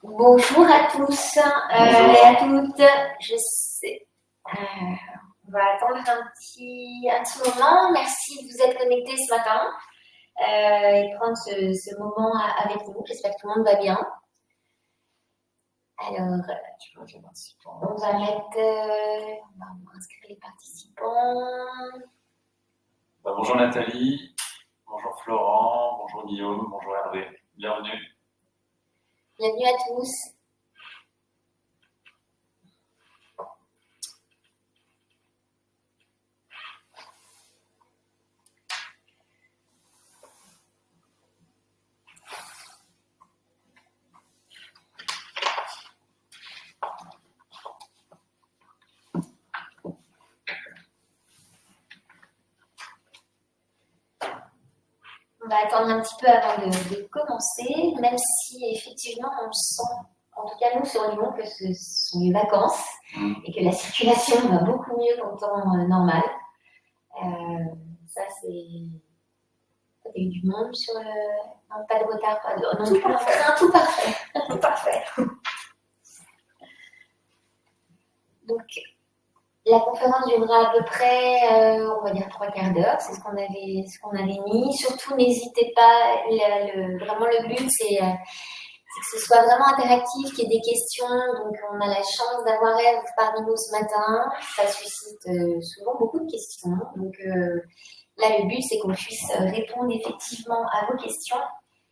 Bonjour à tous et à toutes. Je sais, on va attendre un petit moment. Merci de vous être connectés ce matin et prendre ce moment avec nous. J'espère que tout le monde va bien. Alors, on va inscrire les participants. Bonjour Nathalie, bonjour Florent, bonjour Guillaume, bonjour Hervé. Bienvenue. Bienvenue à tous. On va attendre un petit peu avant de commencer, même si effectivement on sent, en tout cas nous sur Lyon, que ce sont les vacances et que la circulation va beaucoup mieux qu'en temps normal. Ça c'est... T'as eu du monde sur le... Non, pas de retard, pas de... Non, tout parfait. Tout parfait. Tout parfait. Donc, la conférence durera à peu près, on va dire 3/4 d'heure, c'est ce qu'on avait mis. Surtout, n'hésitez pas, vraiment le but, c'est que ce soit vraiment interactif, qu'il y ait des questions. Donc, on a la chance d'avoir Ève parmi nous ce matin. Ça suscite souvent beaucoup de questions. Donc, là, le but, c'est qu'on puisse répondre effectivement à vos questions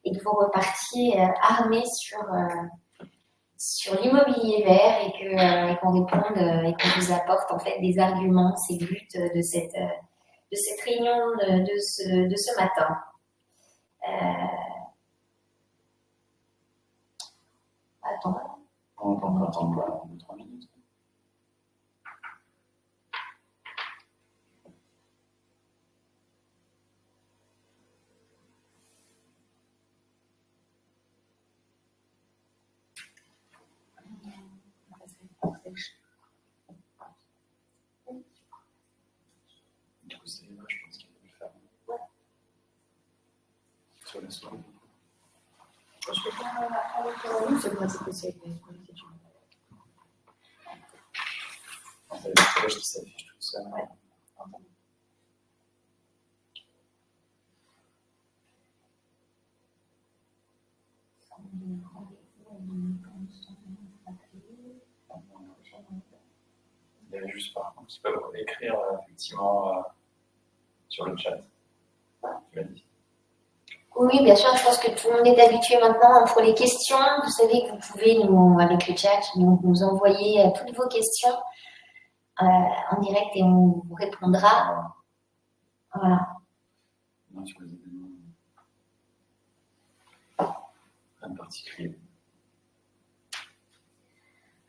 et que vous repartiez armés sur l'immobilier vert et qu'on réponde et qu'on vous apporte en fait des arguments. C'est le but de cette réunion de ce matin. Attends. On va attendre 2-3 minutes. Du coup, c'est Eva, je pense qu'il faut le faire. Ouais. Sur la soirée. Je peux faire avec C'est pratique aussi avec les études. Le collège qui s'affiche tout seul. Ouais. Il y avait juste par contre, tu peux écrire effectivement sur le chat. Tu l'as dit. Oui, bien sûr, je pense que tout le monde est habitué maintenant pour les questions. Vous savez que vous pouvez, avec le chat, nous envoyer toutes vos questions en direct et on vous répondra. Voilà. Non, sur les événements. Rien de particulier.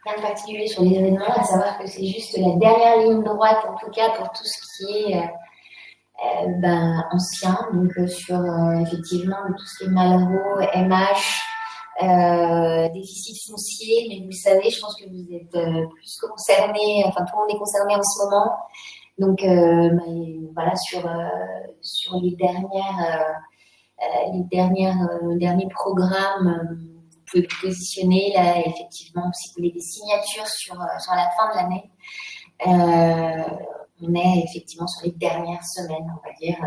Rien de particulier sur les événements, à savoir que c'est juste la dernière ligne droite, en tout cas pour tout ce qui est ancien, donc sur effectivement tout ce qui est Malraux, MH, déficit foncier, mais vous savez, je pense que vous êtes plus concernés, enfin tout le monde est concerné en ce moment, donc voilà, sur les derniers programmes, vous pouvez vous positionner là, effectivement, si vous voulez des signatures sur la fin de l'année. On est effectivement sur les dernières semaines, on va dire.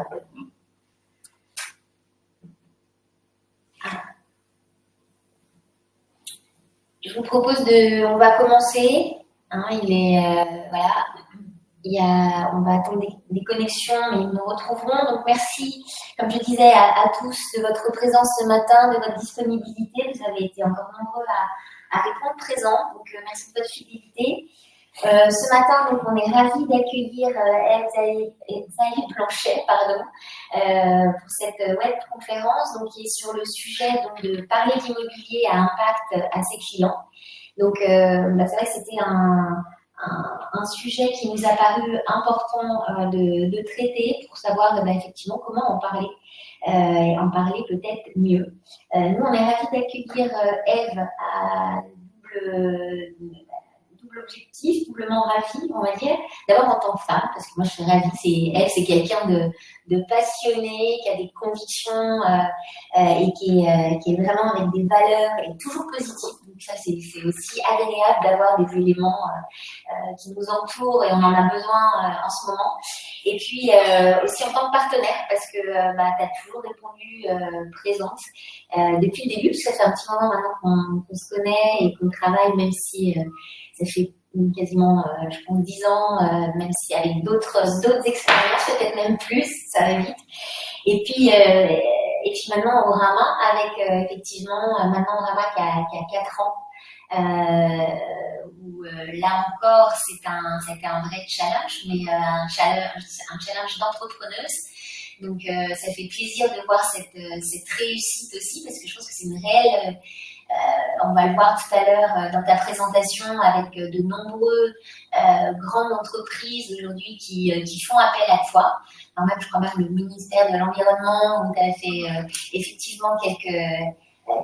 Je vous propose on va commencer. Hein, voilà. On va attendre des connexions, mais nous nous retrouverons. Donc merci, comme je disais, à tous de votre présence ce matin, de votre disponibilité. Vous avez été encore nombreux à répondre présent. Donc merci de votre fidélité. Ce matin, donc, on est ravis d'accueillir Zaïd Blanchet, pour cette web conférence, donc qui est sur le sujet donc, de parler d'immobilier à impact à ses clients. Donc, c'est vrai que c'était un sujet qui nous a paru important de traiter pour savoir effectivement comment en parler et en parler peut-être mieux. Nous, on est ravis d'accueillir Ève à double objectif, doublement ravie, on va dire. D'abord en tant que femme, parce que moi je suis ravie, Ève, c'est quelqu'un de passionné, qui a des convictions et qui est vraiment avec des valeurs et toujours positives. Donc ça, c'est aussi agréable d'avoir des éléments qui nous entourent et on en a besoin en ce moment. Et puis aussi en tant que partenaire, parce que tu as toujours répondu présente depuis le début, parce que ça fait un petit moment maintenant qu'on se connaît et qu'on travaille, même si ça fait quasiment, je pense, 10 ans, même si avec d'autres expériences, peut-être même plus, ça va vite. Et puis maintenant au Rama, avec effectivement, maintenant au Rama qui a 4 ans, où là encore, c'était un vrai challenge, mais un challenge d'entrepreneuse. Donc ça fait plaisir de voir cette réussite aussi, parce que je pense que c'est une réelle... on va le voir tout à l'heure dans ta présentation avec de nombreux grandes entreprises aujourd'hui qui font appel à toi. Alors même, je crois même le ministère de l'Environnement, où tu as fait effectivement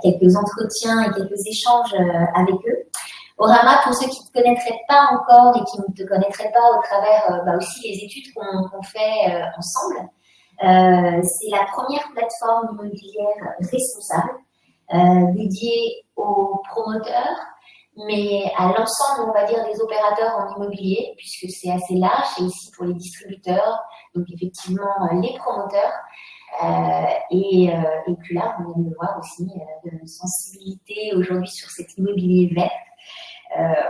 quelques entretiens et quelques échanges avec eux. Au Rama, pour ceux qui ne te connaîtraient pas encore et qui ne te connaîtraient pas au travers aussi les études qu'on fait ensemble, c'est la première plateforme immobilière responsable dédiée aux promoteurs, mais à l'ensemble, on va dire, des opérateurs en immobilier, puisque c'est assez large, et aussi pour les distributeurs, donc effectivement les promoteurs, et plus là, on vient de voir aussi de sensibilité aujourd'hui sur cet immobilier vert.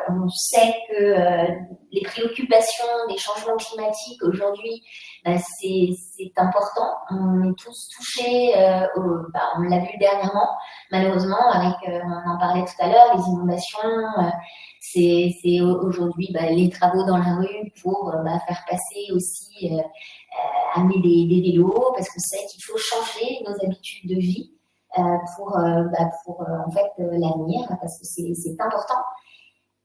On sait que les préoccupations des changements climatiques aujourd'hui, c'est important. On est tous touchés, on l'a vu dernièrement, malheureusement, avec, on en parlait tout à l'heure, les inondations. C'est aujourd'hui les travaux dans la rue pour faire passer aussi, amener des vélos, parce qu'on sait qu'il faut changer nos habitudes de vie pour en fait l'avenir, parce que c'est important.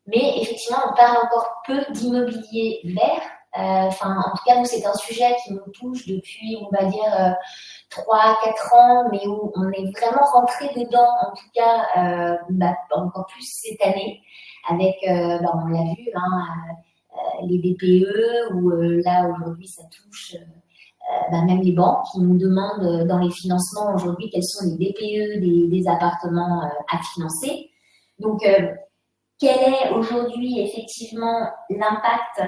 Mais effectivement, on parle encore peu d'immobilier vert. En tout cas, nous, c'est un sujet qui nous touche depuis, on va dire, 3-4 ans, mais où on est vraiment rentré dedans, en tout cas, encore plus cette année, avec, on l'a vu, les DPE, où là, aujourd'hui, ça touche même les banques qui nous demandent dans les financements aujourd'hui quels sont les DPE des appartements à financer. Donc, quel est aujourd'hui effectivement l'impact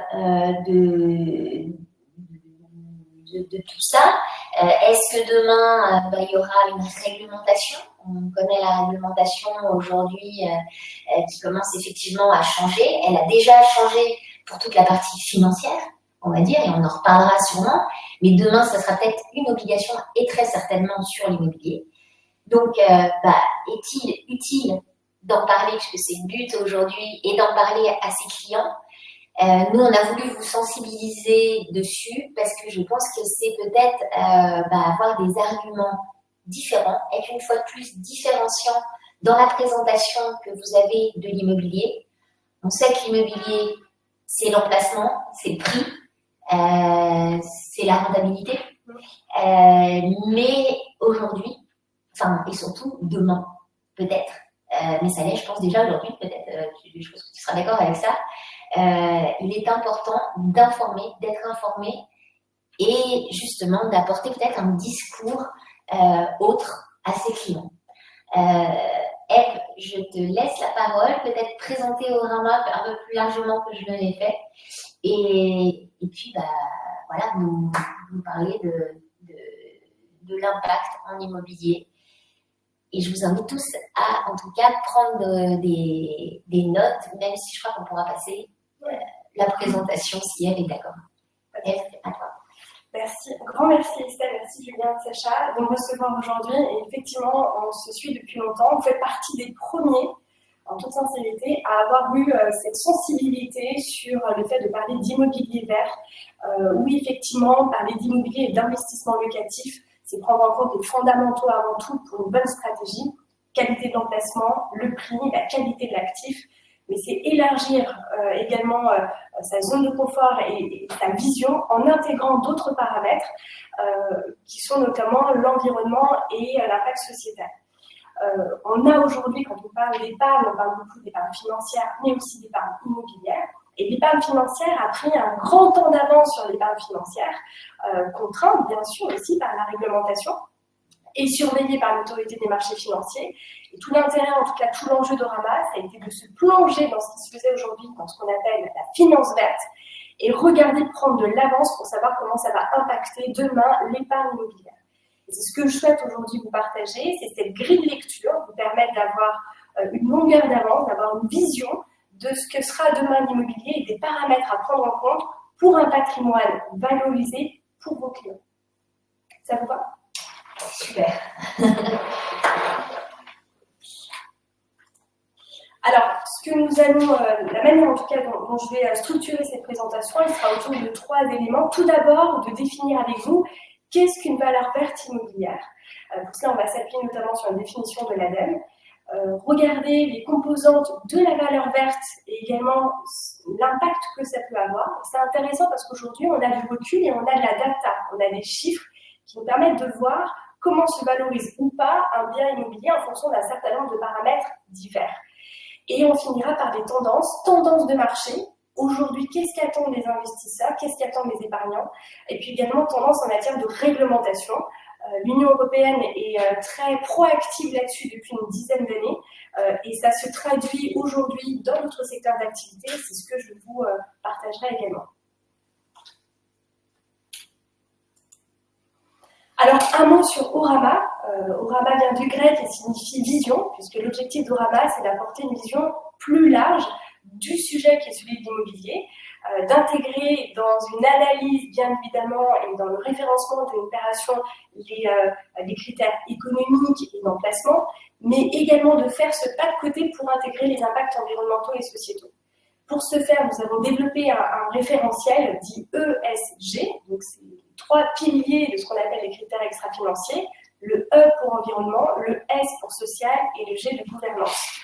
de tout ça? Est-ce que demain, il y aura une réglementation? On connaît la réglementation aujourd'hui qui commence effectivement à changer. Elle a déjà changé pour toute la partie financière, on va dire, et on en reparlera sûrement. Mais demain, ça sera peut-être une obligation et très certainement sur l'immobilier. Donc, est-il utile d'en parler, puisque c'est le but aujourd'hui, et d'en parler à ses clients? Nous, on a voulu vous sensibiliser dessus parce que je pense que c'est peut-être avoir des arguments différents, être une fois de plus différenciant dans la présentation que vous avez de l'immobilier. On sait que l'immobilier, c'est l'emplacement, c'est le prix, c'est la rentabilité. Mais aujourd'hui, et surtout demain, peut-être, mais ça l'est, je pense déjà aujourd'hui, peut-être, je pense que tu seras d'accord avec ça, il est important d'informer, d'être informé et justement d'apporter peut-être un discours autre à ses clients. Eve, je te laisse la parole, peut-être présenter au Rama un peu plus largement que je ne l'ai fait, et puis nous parler de l'impact en immobilier. Et je vous invite tous à, en tout cas, prendre des notes, même si je crois qu'on pourra passer la présentation si elle est d'accord. Eve, à toi. Merci, un grand merci Estelle, merci Julien, Sacha de me recevoir aujourd'hui. Et effectivement, on se suit depuis longtemps. On fait partie des premiers, en toute sincérité, à avoir eu cette sensibilité sur le fait de parler d'immobilier vert, où effectivement, parler d'immobilier et d'investissement locatif, c'est prendre en compte les fondamentaux avant tout pour une bonne stratégie, qualité de l'emplacement, le prix, la qualité de l'actif, mais c'est élargir également sa zone de confort et sa vision en intégrant d'autres paramètres qui sont notamment l'environnement et l'impact sociétal. On a aujourd'hui, quand on parle d'épargne, on parle beaucoup d'épargne financière, mais aussi d'épargne immobilière. Et l'épargne financière a pris un grand temps d'avance sur l'épargne financière, contrainte bien sûr aussi par la réglementation. et surveillé par l'autorité des marchés financiers. Et tout l'intérêt, en tout cas tout l'enjeu d'Orama, ça a été de se plonger dans ce qui se faisait aujourd'hui, dans ce qu'on appelle la finance verte, et regarder prendre de l'avance pour savoir comment ça va impacter demain l'épargne immobilière. Et c'est ce que je souhaite aujourd'hui vous partager, c'est cette grille de lecture, vous permettre d'avoir une longueur d'avance, d'avoir une vision de ce que sera demain l'immobilier et des paramètres à prendre en compte pour un patrimoine valorisé pour vos clients. Ça vous va? Super. Alors, ce que nous allons, la manière en tout cas dont je vais structurer cette présentation, il sera autour de 3 éléments. Tout d'abord, de définir avec vous qu'est-ce qu'une valeur verte immobilière. Pour cela, on va s'appuyer notamment sur une définition de l'ADEME. Regarder les composantes de la valeur verte et également l'impact que ça peut avoir. C'est intéressant parce qu'aujourd'hui, on a du recul et on a de la data, on a des chiffres qui nous permettent de voir comment se valorise ou pas un bien immobilier en fonction d'un certain nombre de paramètres divers. Et on finira par des tendances de marché. Aujourd'hui, qu'est-ce qu'attendent les investisseurs, qu'est-ce qu'attendent les épargnants, et puis également tendance en matière de réglementation. L'Union européenne est très proactive là-dessus depuis une dizaine d'années et ça se traduit aujourd'hui dans notre secteur d'activité. C'est ce que je vous partagerai également. Alors, un mot sur Orama. Orama vient du grec et signifie vision, puisque l'objectif d'Orama, c'est d'apporter une vision plus large du sujet qui est celui de l'immobilier, d'intégrer dans une analyse, bien évidemment, et dans le référencement d'une opération, les critères économiques et d'emplacement, mais également de faire ce pas de côté pour intégrer les impacts environnementaux et sociétaux. Pour ce faire, nous avons développé un référentiel dit ESG, donc c'est 3 piliers de ce qu'on appelle les critères extra-financiers, le E pour environnement, le S pour social et le G de gouvernance.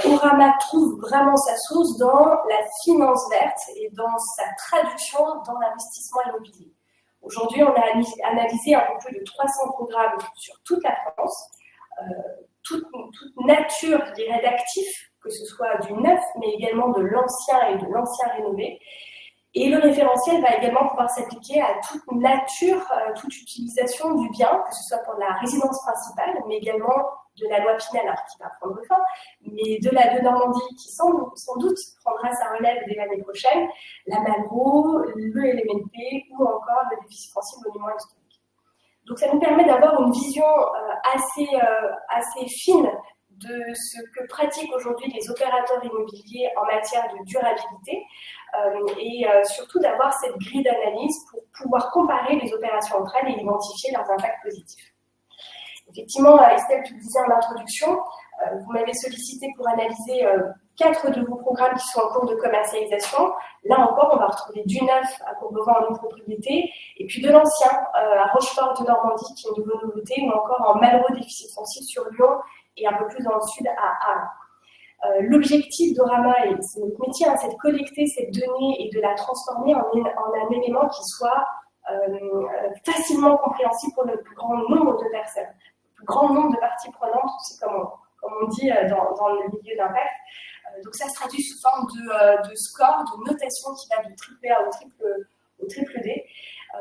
Orama trouve vraiment sa source dans la finance verte et dans sa traduction dans l'investissement immobilier. Aujourd'hui, on a analysé un peu plus de 300 programmes sur toute la France, toute nature, je dirais, d'actifs, que ce soit du neuf, mais également de l'ancien et de l'ancien rénové. Et le référentiel va également pouvoir s'appliquer à toute nature, toute utilisation du bien, que ce soit pour la résidence principale, mais également de la loi Pinel, qui va prendre fin, mais de la de Normandie qui sans doute prendra sa relève dès l'année prochaine, la Malraux, le LMNP ou encore le déficit sensible au monument historique. Donc ça nous permet d'avoir une vision assez fine de ce que pratiquent aujourd'hui les opérateurs immobiliers en matière de durabilité et surtout d'avoir cette grille d'analyse pour pouvoir comparer les opérations entre elles et identifier leurs impacts positifs. Effectivement, Estelle, tu le disais en introduction, vous m'avez sollicité pour analyser 4 de vos programmes qui sont en cours de commercialisation. Là encore, on va retrouver du neuf à Courbevoie en non-propriété, et puis de l'ancien à Rochefort de Normandie, qui est une nouveauté, ou encore en Malraux déficit sensible sur Lyon, et un peu plus dans le sud à Arles. L'objectif d'Orama, et c'est notre métier, c'est de collecter cette donnée et de la transformer en un élément qui soit facilement compréhensible pour le plus grand nombre de personnes, le plus grand nombre de parties prenantes, c'est comme on dit dans le milieu d'impact. Donc ça se traduit sous forme de score, de notation qui va de triple A au triple D.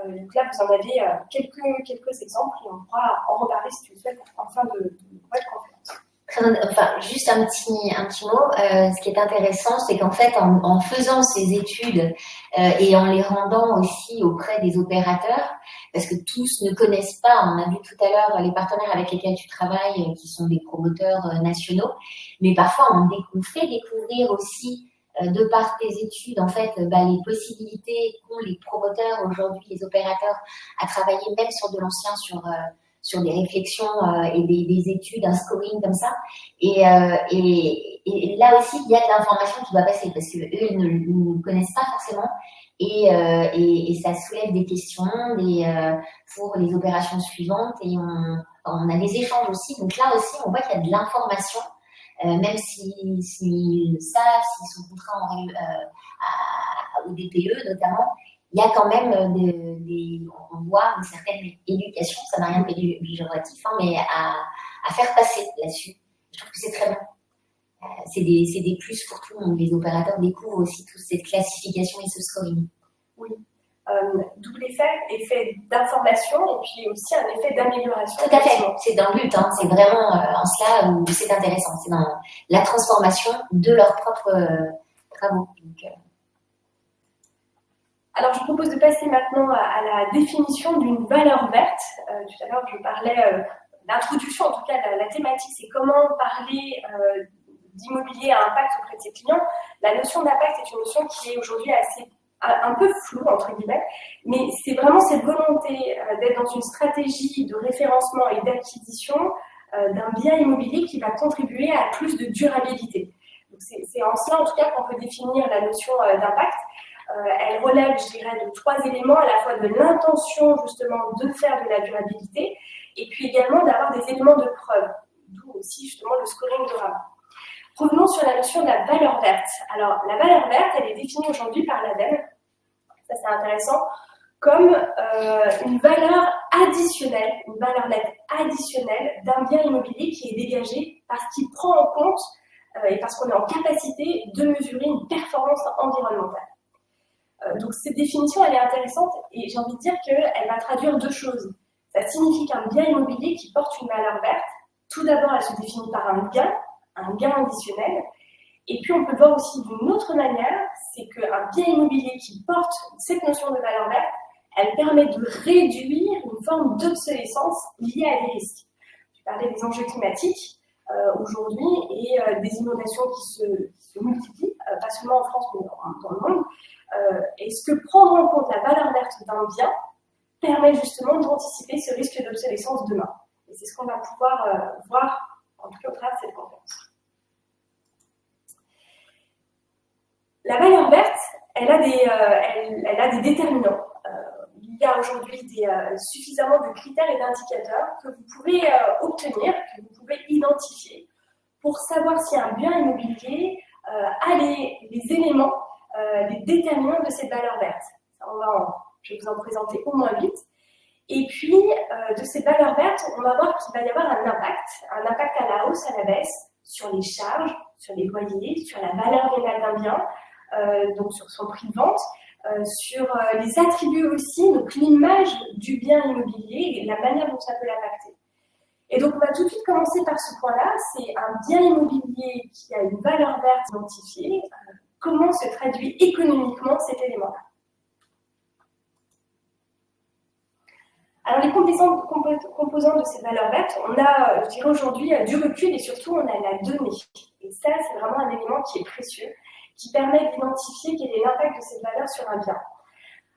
Donc là, vous en avez quelques exemples et on pourra en reparler si tu le souhaites en fin de votre conférence. Enfin, juste un petit mot. Ce qui est intéressant, c'est qu'en fait, en faisant ces études et en les rendant aussi auprès des opérateurs, parce que tous ne connaissent pas, on a vu tout à l'heure les partenaires avec lesquels tu travailles, qui sont des promoteurs nationaux, mais parfois on fait découvrir aussi, de par tes études, en fait, les possibilités qu'ont les promoteurs aujourd'hui, les opérateurs, à travailler même sur de l'ancien, sur des réflexions et des études, un scoring comme ça. Et là aussi, il y a de l'information qui doit passer parce qu'eux, ils ne connaissent pas forcément. Et ça soulève des questions pour les opérations suivantes. Et on a des échanges aussi. Donc là aussi, on voit qu'il y a de l'information, même s'ils savent, s'ils sont contraints au DPE notamment. Il y a quand même on voit une certaine éducation, ça n'a rien de péjoratif, mais à faire passer là-dessus. Je trouve que c'est très bon. C'est des plus pour tout le monde. Les opérateurs découvrent aussi toute cette classification et ce scoring. Oui. double effet d'information et puis aussi un effet d'amélioration. Tout à fait, c'est dans le but, hein. C'est vraiment en cela où c'est intéressant, c'est dans la transformation de leurs propres travaux. Donc, alors, je propose de passer maintenant à la définition d'une valeur verte. Tout à l'heure, je parlais d'introduction, en tout cas, la thématique, c'est comment parler d'immobilier à impact auprès de ses clients. La notion d'impact est une notion qui est aujourd'hui un peu floue, entre guillemets, mais c'est vraiment cette volonté d'être dans une stratégie de référencement et d'acquisition d'un bien immobilier qui va contribuer à plus de durabilité. Donc, c'est en cela, en tout cas, qu'on peut définir la notion d'impact. Elle relève, je dirais, de 3 éléments, à la fois de l'intention justement de faire de la durabilité et puis également d'avoir des éléments de preuve, d'où aussi justement le scoring durable. Revenons sur la notion de la valeur verte. Alors, la valeur verte, elle est définie aujourd'hui par l'ADEME, ça c'est intéressant, comme une valeur additionnelle, une valeur nette additionnelle d'un bien immobilier qui est dégagé parce qu'il prend en compte et parce qu'on est en capacité de mesurer une performance environnementale. Donc cette définition, elle est intéressante et j'ai envie de dire qu'elle va traduire 2 choses. Ça signifie qu'un bien immobilier qui porte une valeur verte, tout d'abord, elle se définit par un gain additionnel. Et puis on peut le voir aussi d'une autre manière, c'est qu'un bien immobilier qui porte cette notion de valeur verte, elle permet de réduire une forme d'obsolescence liée à des risques. Je parlais des enjeux climatiques aujourd'hui et des inondations qui se multiplient, pas seulement en France mais dans le monde. Et ce que prendre en compte la valeur verte d'un bien permet justement d'anticiper ce risque d'obsolescence demain. Et c'est ce qu'on va pouvoir voir, en tout cas au travers de cette conférence. La valeur verte, elle a des déterminants. Il y a aujourd'hui suffisamment de critères et d'indicateurs que vous pouvez obtenir, que vous pouvez identifier pour savoir si un bien immobilier a les éléments, les déterminants de cette valeur verte. Je vais vous en présenter au moins 8. Et puis, de cette valeur verte, on va voir qu'il va y avoir un impact à la hausse, à la baisse, sur les charges, sur les loyers, sur la valeur réelle d'un bien, donc sur son prix de vente, sur les attributs aussi, donc l'image du bien immobilier et la manière dont ça peut l'impacter. Et donc, on va tout de suite commencer par ce point-là, c'est un bien immobilier qui a une valeur verte identifiée. Comment se traduit économiquement cet élément-là? Alors, les composants de cette valeur verte, on a, je dirais aujourd'hui, du recul et surtout, on a la donnée. Et ça, c'est vraiment un élément qui est précieux, qui permet d'identifier quel est l'impact de cette valeur sur un bien.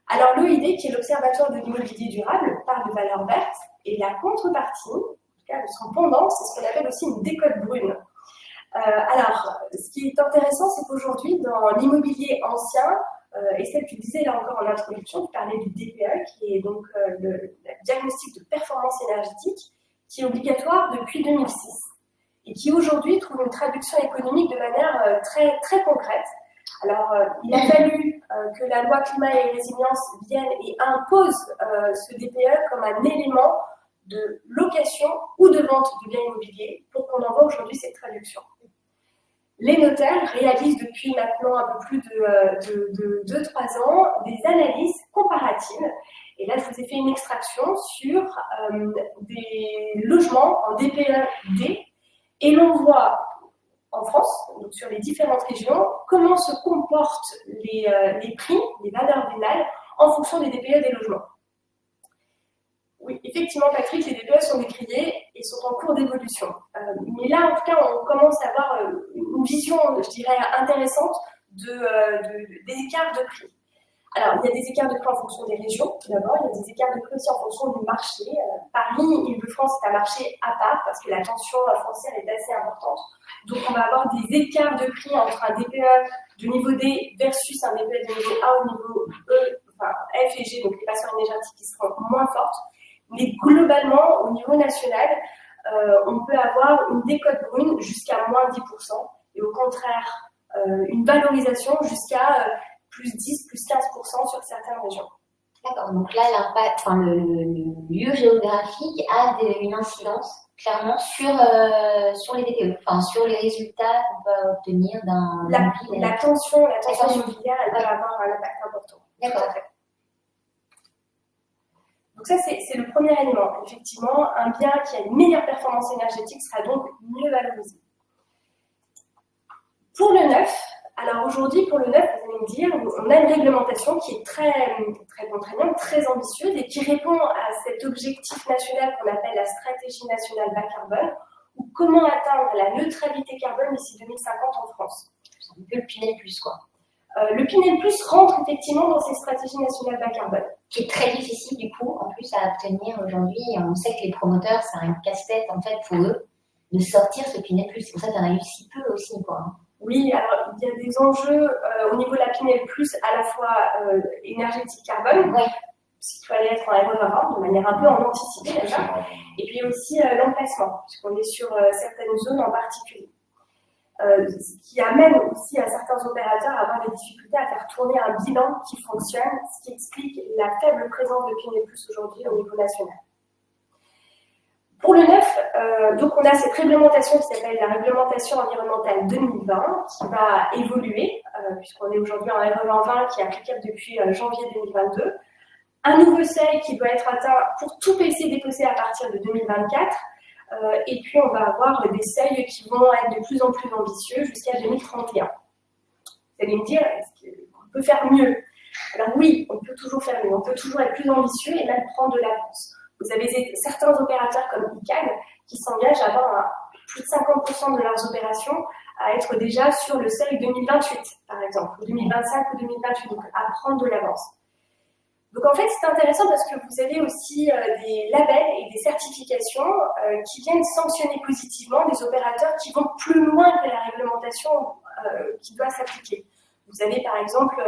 Alors, l'OID, qui est l'Observatoire de l'immobilier durable, parle de valeur verte, et la contrepartie, en tout cas de son pendant, c'est ce qu'on appelle aussi une décote brune. Alors, ce qui est intéressant, c'est qu'aujourd'hui, dans l'immobilier ancien, et celle que tu disais là encore en introduction, tu parlais du DPE, qui est donc le diagnostic de performance énergétique, qui est obligatoire depuis 2006 et qui aujourd'hui trouve une traduction économique de manière très, très concrète. Alors, il a fallu que la loi climat et résilience vienne et impose ce DPE comme un élément de location ou de vente du bien immobilier pour qu'on en voit aujourd'hui cette traduction. Les notaires réalisent depuis maintenant un peu plus de 2-3 ans des analyses comparatives. Et là, je vous ai fait une extraction sur des logements en DPE-D. Et l'on voit en France, donc sur les différentes régions, comment se comportent les prix, les valeurs vénales en fonction des DPE des logements. Oui, effectivement, Patrick, les DPE sont décriés et sont en cours d'évolution. Mais là, en tout cas, on commence à avoir une vision, je dirais, intéressante des écarts de prix. Alors, il y a des écarts de prix en fonction des régions, tout d'abord. Il y a des écarts de prix aussi en fonction du marché. Paris, Île-de-France, c'est un marché à part parce que la tension foncière est assez importante. Donc, on va avoir des écarts de prix entre un DPE de niveau D versus un DPE de niveau A au niveau E, enfin F et G, donc les passoires énergétiques qui seront moins fortes. Mais globalement, au niveau national, on peut avoir une décote brune jusqu'à moins 10%, et au contraire, une valorisation jusqu'à plus 10, plus 15% sur certaines régions. D'accord, donc là, l'impact, enfin, le lieu géographique a une incidence clairement sur les DPE, enfin sur les résultats qu'on peut obtenir d'un la tension immobilière, elle va avoir un impact important. D'accord. Donc ça, c'est le premier élément. Effectivement, un bien qui a une meilleure performance énergétique sera donc mieux valorisé. Pour le neuf, alors aujourd'hui, pour le neuf, vous allez me dire, on a une réglementation qui est très, très contraignante, très ambitieuse et qui répond à cet objectif national qu'on appelle la stratégie nationale bas carbone, ou comment atteindre la neutralité carbone d'ici 2050 en France. C'est un peu le Pinel Plus, quoi. Le Pinel Plus rentre effectivement dans ces stratégies nationales bas carbone. Qui est très difficile, du coup, en plus, à obtenir aujourd'hui. On sait que les promoteurs, c'est un casse-tête, en fait, pour eux, de sortir ce Pinel Plus. C'est pour ça qu'il y en a eu si peu aussi, quoi. Oui, alors il y a des enjeux au niveau de la Pinel Plus, à la fois énergétique carbone, Oui. s'il fallait être en RE20, de manière un peu en anticipée déjà, et puis aussi l'emplacement, puisqu'on est sur certaines zones en particulier. Ce qui amène aussi à certains opérateurs à avoir des difficultés à faire tourner un bilan qui fonctionne, ce qui explique la faible présence de Pinel Plus aujourd'hui au niveau national. Pour le neuf, donc on a cette réglementation qui s'appelle la réglementation environnementale 2020 qui va évoluer, puisqu'on est aujourd'hui en RE2020 qui est applicable depuis janvier 2022. Un nouveau seuil qui doit être atteint pour tout PC déposé à partir de 2024. Et puis on va avoir des seuils qui vont être de plus en plus ambitieux jusqu'à 2031. Vous allez me dire, est-ce qu'on peut faire mieux? Alors oui, on peut toujours faire mieux, on peut toujours être plus ambitieux et même prendre de l'avance. Vous avez certains opérateurs comme ICAD qui s'engagent à avoir plus de 50% de leurs opérations à être déjà sur le seuil 2028, par exemple, ou 2025 ou 2028, donc à prendre de l'avance. Donc en fait, c'est intéressant parce que vous avez aussi des labels et des certifications qui viennent sanctionner positivement des opérateurs qui vont plus loin que la réglementation qui doit s'appliquer. Vous avez par exemple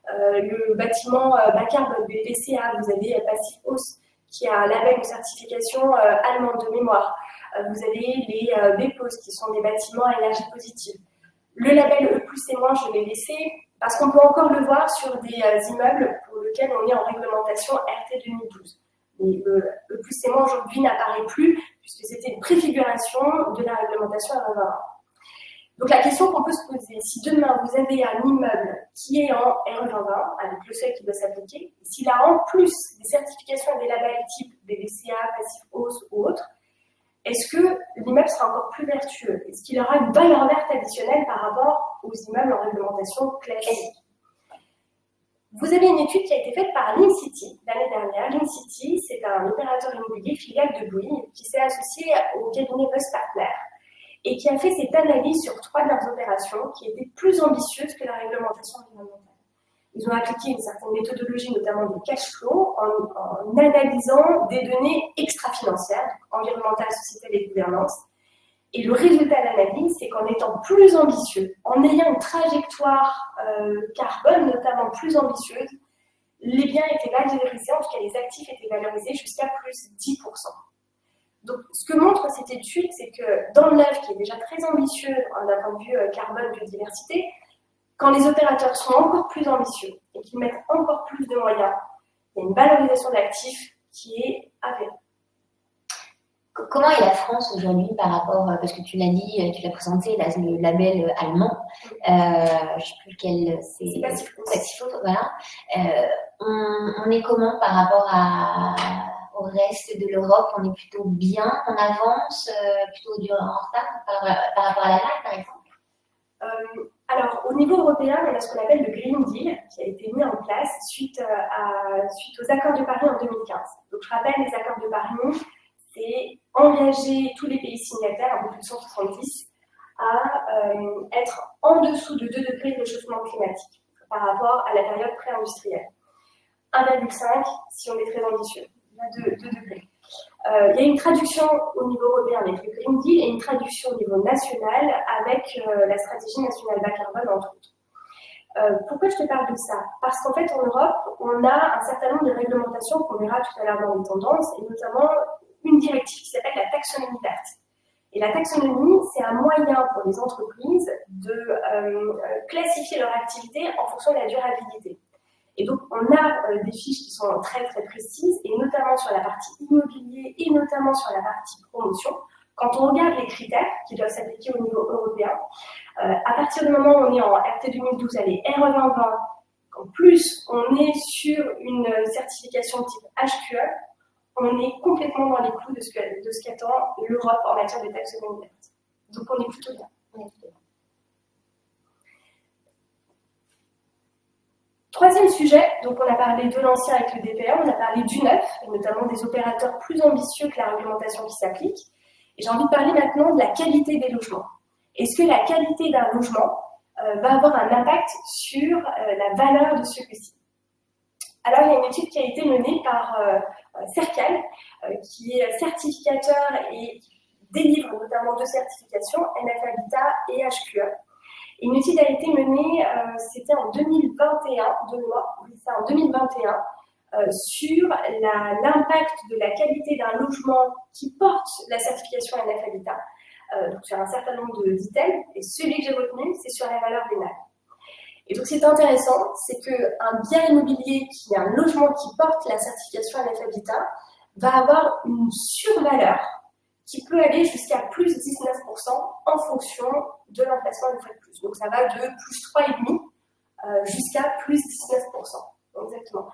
le bâtiment bas carbone, BPCA, vous avez Passive House, qui a un label ou certification allemande de mémoire. Vous avez les BPOS, qui sont des bâtiments à énergie positive. Le label E+, et moins, je l'ai laissé, parce qu'on peut encore le voir sur des immeubles pour lesquels on est en réglementation RT 2012. Mais le E+, et moins, aujourd'hui, n'apparaît plus, puisque c'était une préfiguration de la réglementation RE2020. Donc la question qu'on peut se poser, si demain vous avez un immeuble qui est en RE2020, avec le seuil qui doit s'appliquer, s'il a en plus des certifications et des labels type BBCA, Passive House ou autres, est-ce que l'immeuble sera encore plus vertueux? Est-ce qu'il aura une valeur verte additionnelle par rapport aux immeubles en réglementation classique? Vous avez une étude qui a été faite par l'INCity l'année dernière. L'INCity, c'est un opérateur immobilier filiale de Bouygues qui s'est associé au cabinet Buzz Partner et qui a fait cette analyse sur 3 de leurs opérations qui étaient plus ambitieuses que la réglementation environnementale. Ils ont appliqué une certaine méthodologie, notamment de cash flow, en analysant des données extra-financières, environnementales, sociétales et gouvernance. Et le résultat de l'analyse, c'est qu'en étant plus ambitieux, en ayant une trajectoire carbone notamment plus ambitieuse, les biens étaient valorisés, en tout cas les actifs étaient valorisés jusqu'à plus 10%. Donc, ce que montre cette étude, c'est que dans le neuf, qui est déjà très ambitieux d'un point de vue carbone, biodiversité, quand les opérateurs sont encore plus ambitieux et qu'ils mettent encore plus de moyens, il y a une valorisation d'actifs qui est avérée. Comment est la France aujourd'hui par rapport, parce que tu l'as dit, tu l'as présenté, le label allemand, je ne sais plus lequel, c'est Passive House, voilà. On est comment par rapport au reste de l'Europe? On est plutôt bien en avance, plutôt en retard par rapport à l'Allemagne, par exemple? Alors, au niveau européen, on a ce qu'on appelle le Green Deal, qui a été mis en place suite aux accords de Paris en 2015. Donc, je rappelle, les accords de Paris, c'est engager tous les pays signataires, un peu plus de 170, à être en dessous de 2 degrés de réchauffement climatique par rapport à la période pré-industrielle. 1,5 si on est très ambitieux, 2 degrés. Il y a une traduction au niveau européen avec le Green Deal et une traduction au niveau national avec la stratégie nationale bas carbone, entre autres. Pourquoi je te parle de ça? Parce qu'en fait, en Europe, on a un certain nombre de réglementations qu'on verra tout à l'heure dans les tendances, et notamment une directive qui s'appelle la taxonomie verte. Et la taxonomie, c'est un moyen pour les entreprises de classifier leur activité en fonction de la durabilité. Et donc, on a des fiches qui sont très, très précises, et notamment sur la partie immobilier et notamment sur la partie promotion. Quand on regarde les critères qui doivent s'appliquer au niveau européen, à partir du moment où on est en RT 2012, allez, RE2020, en plus on est sur une certification type HQE, on est complètement dans les clous de ce qu'attend l'Europe en matière de taxonomie verte. Donc on est plutôt bien. Troisième sujet, donc on a parlé de l'ancien avec le DPE, on a parlé du neuf, et notamment des opérateurs plus ambitieux que la réglementation qui s'applique. Et j'ai envie de parler maintenant de la qualité des logements. Est-ce que la qualité d'un logement va avoir un impact sur la valeur de celui-ci? Alors, il y a une étude qui a été menée par Cercal, qui est certificateur et qui délivre notamment deux certifications, NF Habitat et HQE. Une étude a été menée, c'était en 2021, en 2021, sur l'impact de la qualité d'un logement qui porte la certification NF Habitat, donc sur un certain nombre d'items, et celui que j'ai retenu, c'est sur la valeur vénale. Et donc, ce qui est intéressant, c'est qu'un bien immobilier qui est un logement qui porte la certification NF Habitat va avoir une survaleur qui peut aller jusqu'à plus 19% en fonction de l'emplacement une fois de plus. Donc, ça va de plus 3,5 jusqu'à plus 19%. Exactement.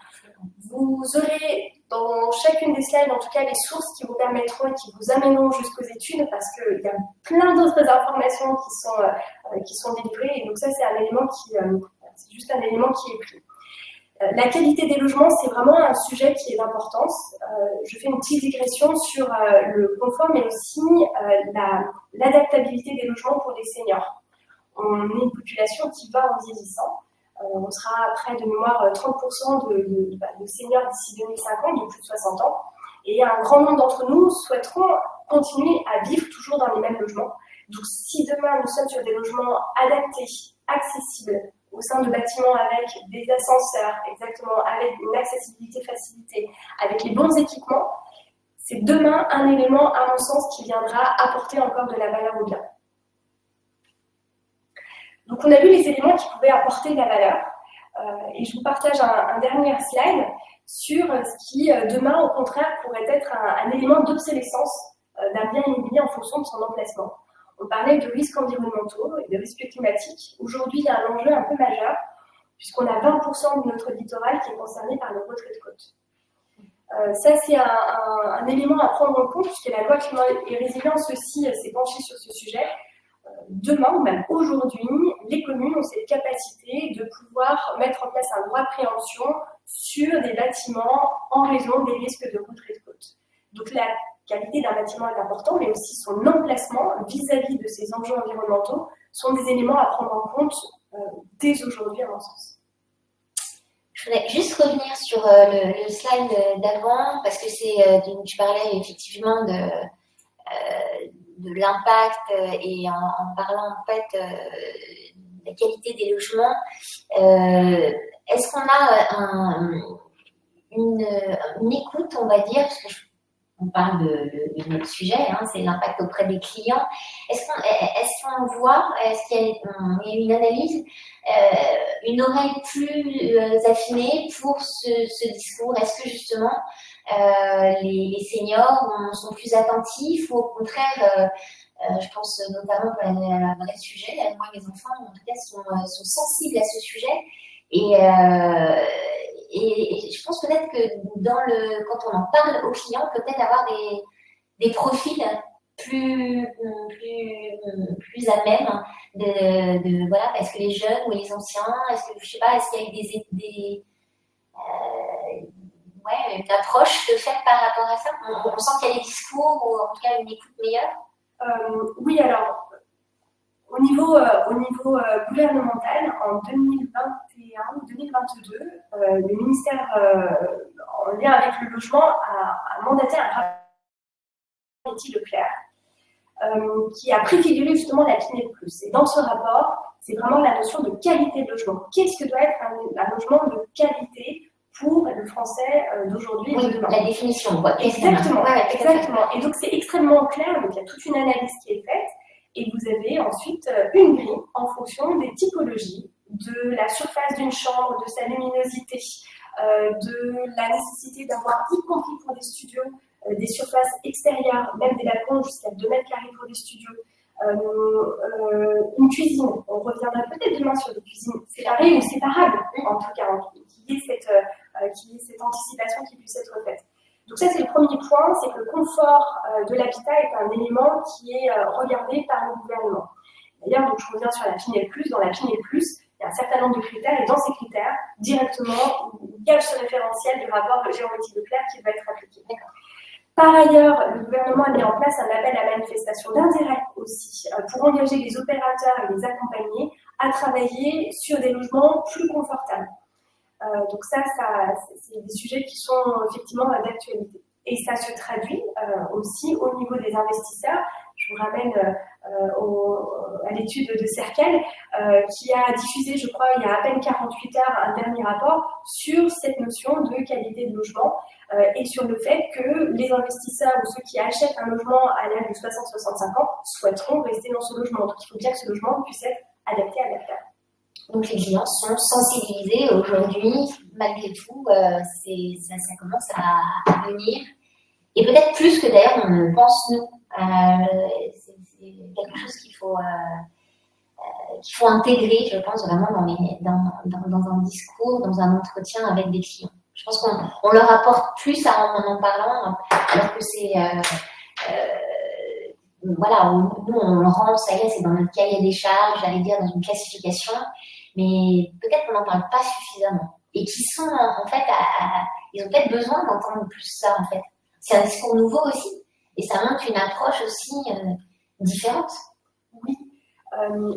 Vous aurez dans chacune des slides, en tout cas, les sources qui vous permettront et qui vous amèneront jusqu'aux études, parce qu'il y a plein d'autres informations qui sont délivrées. Et donc ça, c'est un élément c'est juste un élément qui est pris. La qualité des logements, c'est vraiment un sujet qui est d'importance. Je fais une petite digression sur le confort, mais aussi l'adaptabilité des logements pour les seniors. On est une population qui va en vieillissant. On sera à près de mémoire 30% de seniors d'ici 2050, de plus de 60 ans. Et un grand nombre d'entre nous souhaiteront continuer à vivre toujours dans les mêmes logements. Donc si demain nous sommes sur des logements adaptés, accessibles, au sein de bâtiments avec des ascenseurs, exactement, avec une accessibilité facilitée, avec les bons équipements, c'est demain un élément, à mon sens, qui viendra apporter encore de la valeur au bien. Donc, on a vu les éléments qui pouvaient apporter de la valeur. Et je vous partage un dernier slide sur ce qui, demain, au contraire, pourrait être un élément d'obsolescence d'un bien immobilier en fonction de son emplacement. On parlait de risques environnementaux et de risques climatiques. Aujourd'hui, il y a un enjeu un peu majeur, puisqu'on a 20% de notre littoral qui est concerné par le retrait de côte. Ça, c'est un élément à prendre en compte, puisque la loi climat et résilience aussi s'est penchée sur ce sujet. Demain, ou même aujourd'hui, les communes ont cette capacité de pouvoir mettre en place un droit de préemption sur des bâtiments en raison des risques de retrait de côte. Donc la qualité d'un bâtiment est importante, mais aussi son emplacement vis-à-vis de ces enjeux environnementaux sont des éléments à prendre en compte dès aujourd'hui, à mon sens. Je voudrais juste revenir sur le slide d'avant, parce que tu parlais effectivement de l'impact et en parlant en fait de la qualité des logements. Est-ce qu'on a une écoute, on va dire, parce que on parle de notre sujet, hein, c'est l'impact auprès des clients. Est-ce qu'on voit, est-ce qu'il y a une analyse, une oreille plus affinée pour ce discours? Est-ce que justement les seniors sont plus attentifs ou au contraire, je pense notamment à un vrai sujet, moi mes enfants en tout cas sont sensibles à ce sujet et je pense peut-être que quand on en parle aux clients, peut-être avoir des profils plus à même voilà, est-ce que les jeunes ou les anciens, je sais pas, est-ce qu'il y a une approche de fait par rapport à ça? On sent qu'il y a des discours ou en tout cas une écoute meilleure? Oui, alors au niveau gouvernemental, en 2021 ou 2022, le ministère, en lien avec le logement, a mandaté un rapport de Leclerc qui a préfiguré justement la Pinel Plus. Et dans ce rapport, c'est vraiment la notion de qualité de logement. Qu'est-ce que doit être un logement de qualité pour le français d'aujourd'hui et de demain? La définition, quoi. Exactement, exactement. Et donc, c'est extrêmement clair. Donc, il y a toute une analyse qui est faite. Et vous avez ensuite une grille en fonction des typologies, de la surface d'une chambre, de sa luminosité, de la nécessité d'avoir, y compris pour des studios, des surfaces extérieures, même des balcons jusqu'à 2 mètres carrés pour des studios, une cuisine. On reviendra peut-être demain sur des cuisines séparées ou séparables, en tout cas, qu'il y ait cette anticipation qui puisse être faite. Donc ça, c'est le premier point, c'est que le confort de l'habitat est un élément qui est regardé par le gouvernement. D'ailleurs, donc, je reviens sur la Pinel+. Dans la Pinel+, il y a un certain nombre de critères, et dans ces critères, directement, il y a ce référentiel du rapport Girometti Leclerc qui va être appliqué. Par ailleurs, le gouvernement a mis en place un appel à manifestation d'intérêt aussi pour engager les opérateurs et les accompagner à travailler sur des logements plus confortables. Donc ça c'est des sujets qui sont effectivement d'actualité. Et ça se traduit aussi au niveau des investisseurs. Je vous ramène à l'étude de Cerkel qui a diffusé, je crois, il y a à peine 48 heures, un dernier rapport sur cette notion de qualité de logement et sur le fait que les investisseurs ou ceux qui achètent un logement à l'âge de 60-65 ans souhaiteront rester dans ce logement. Donc il faut bien que ce logement puisse être adapté à leur terre. Donc les clients sont sensibilisés aujourd'hui, malgré tout, ça commence à venir. Et peut-être plus que d'ailleurs on ne le pense nous. C'est quelque chose qu'il faut intégrer, je pense, vraiment dans un discours, dans un entretien avec des clients. Je pense qu'on leur apporte plus en parlant, alors que c'est... voilà, nous on le rend, ça y est, c'est dans notre cahier des charges, j'allais dire dans une classification, mais peut-être qu'on n'en parle pas suffisamment. Et qui sont, en fait, ils ont peut-être besoin d'entendre plus ça, en fait. C'est un discours nouveau aussi, et ça montre une approche aussi différente. Oui,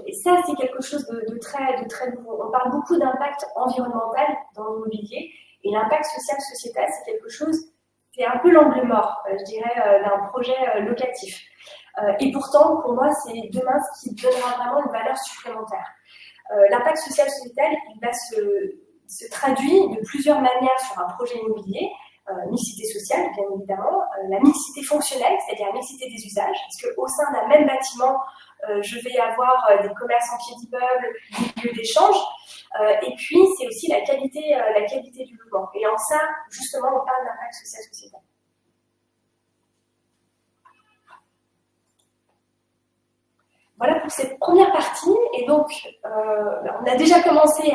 et ça c'est quelque chose de très nouveau. On parle beaucoup d'impact environnemental dans l'immobilier, et l'impact social sociétal, c'est quelque chose, c'est un peu l'angle mort, je dirais, d'un projet locatif. Et pourtant, pour moi, c'est demain ce qui donnera vraiment une valeur supplémentaire. L'impact social sociétal, il va se traduire de plusieurs manières sur un projet immobilier. Mixité sociale, bien évidemment, la mixité fonctionnelle, c'est-à-dire la mixité des usages, parce qu'au sein d'un même bâtiment, je vais avoir des commerces en pied d'immeuble, des lieux d'échange, et puis c'est aussi la qualité du logement. Et en ça, justement, on parle d'impact social sociétal. Voilà pour cette première partie, et donc on a déjà commencé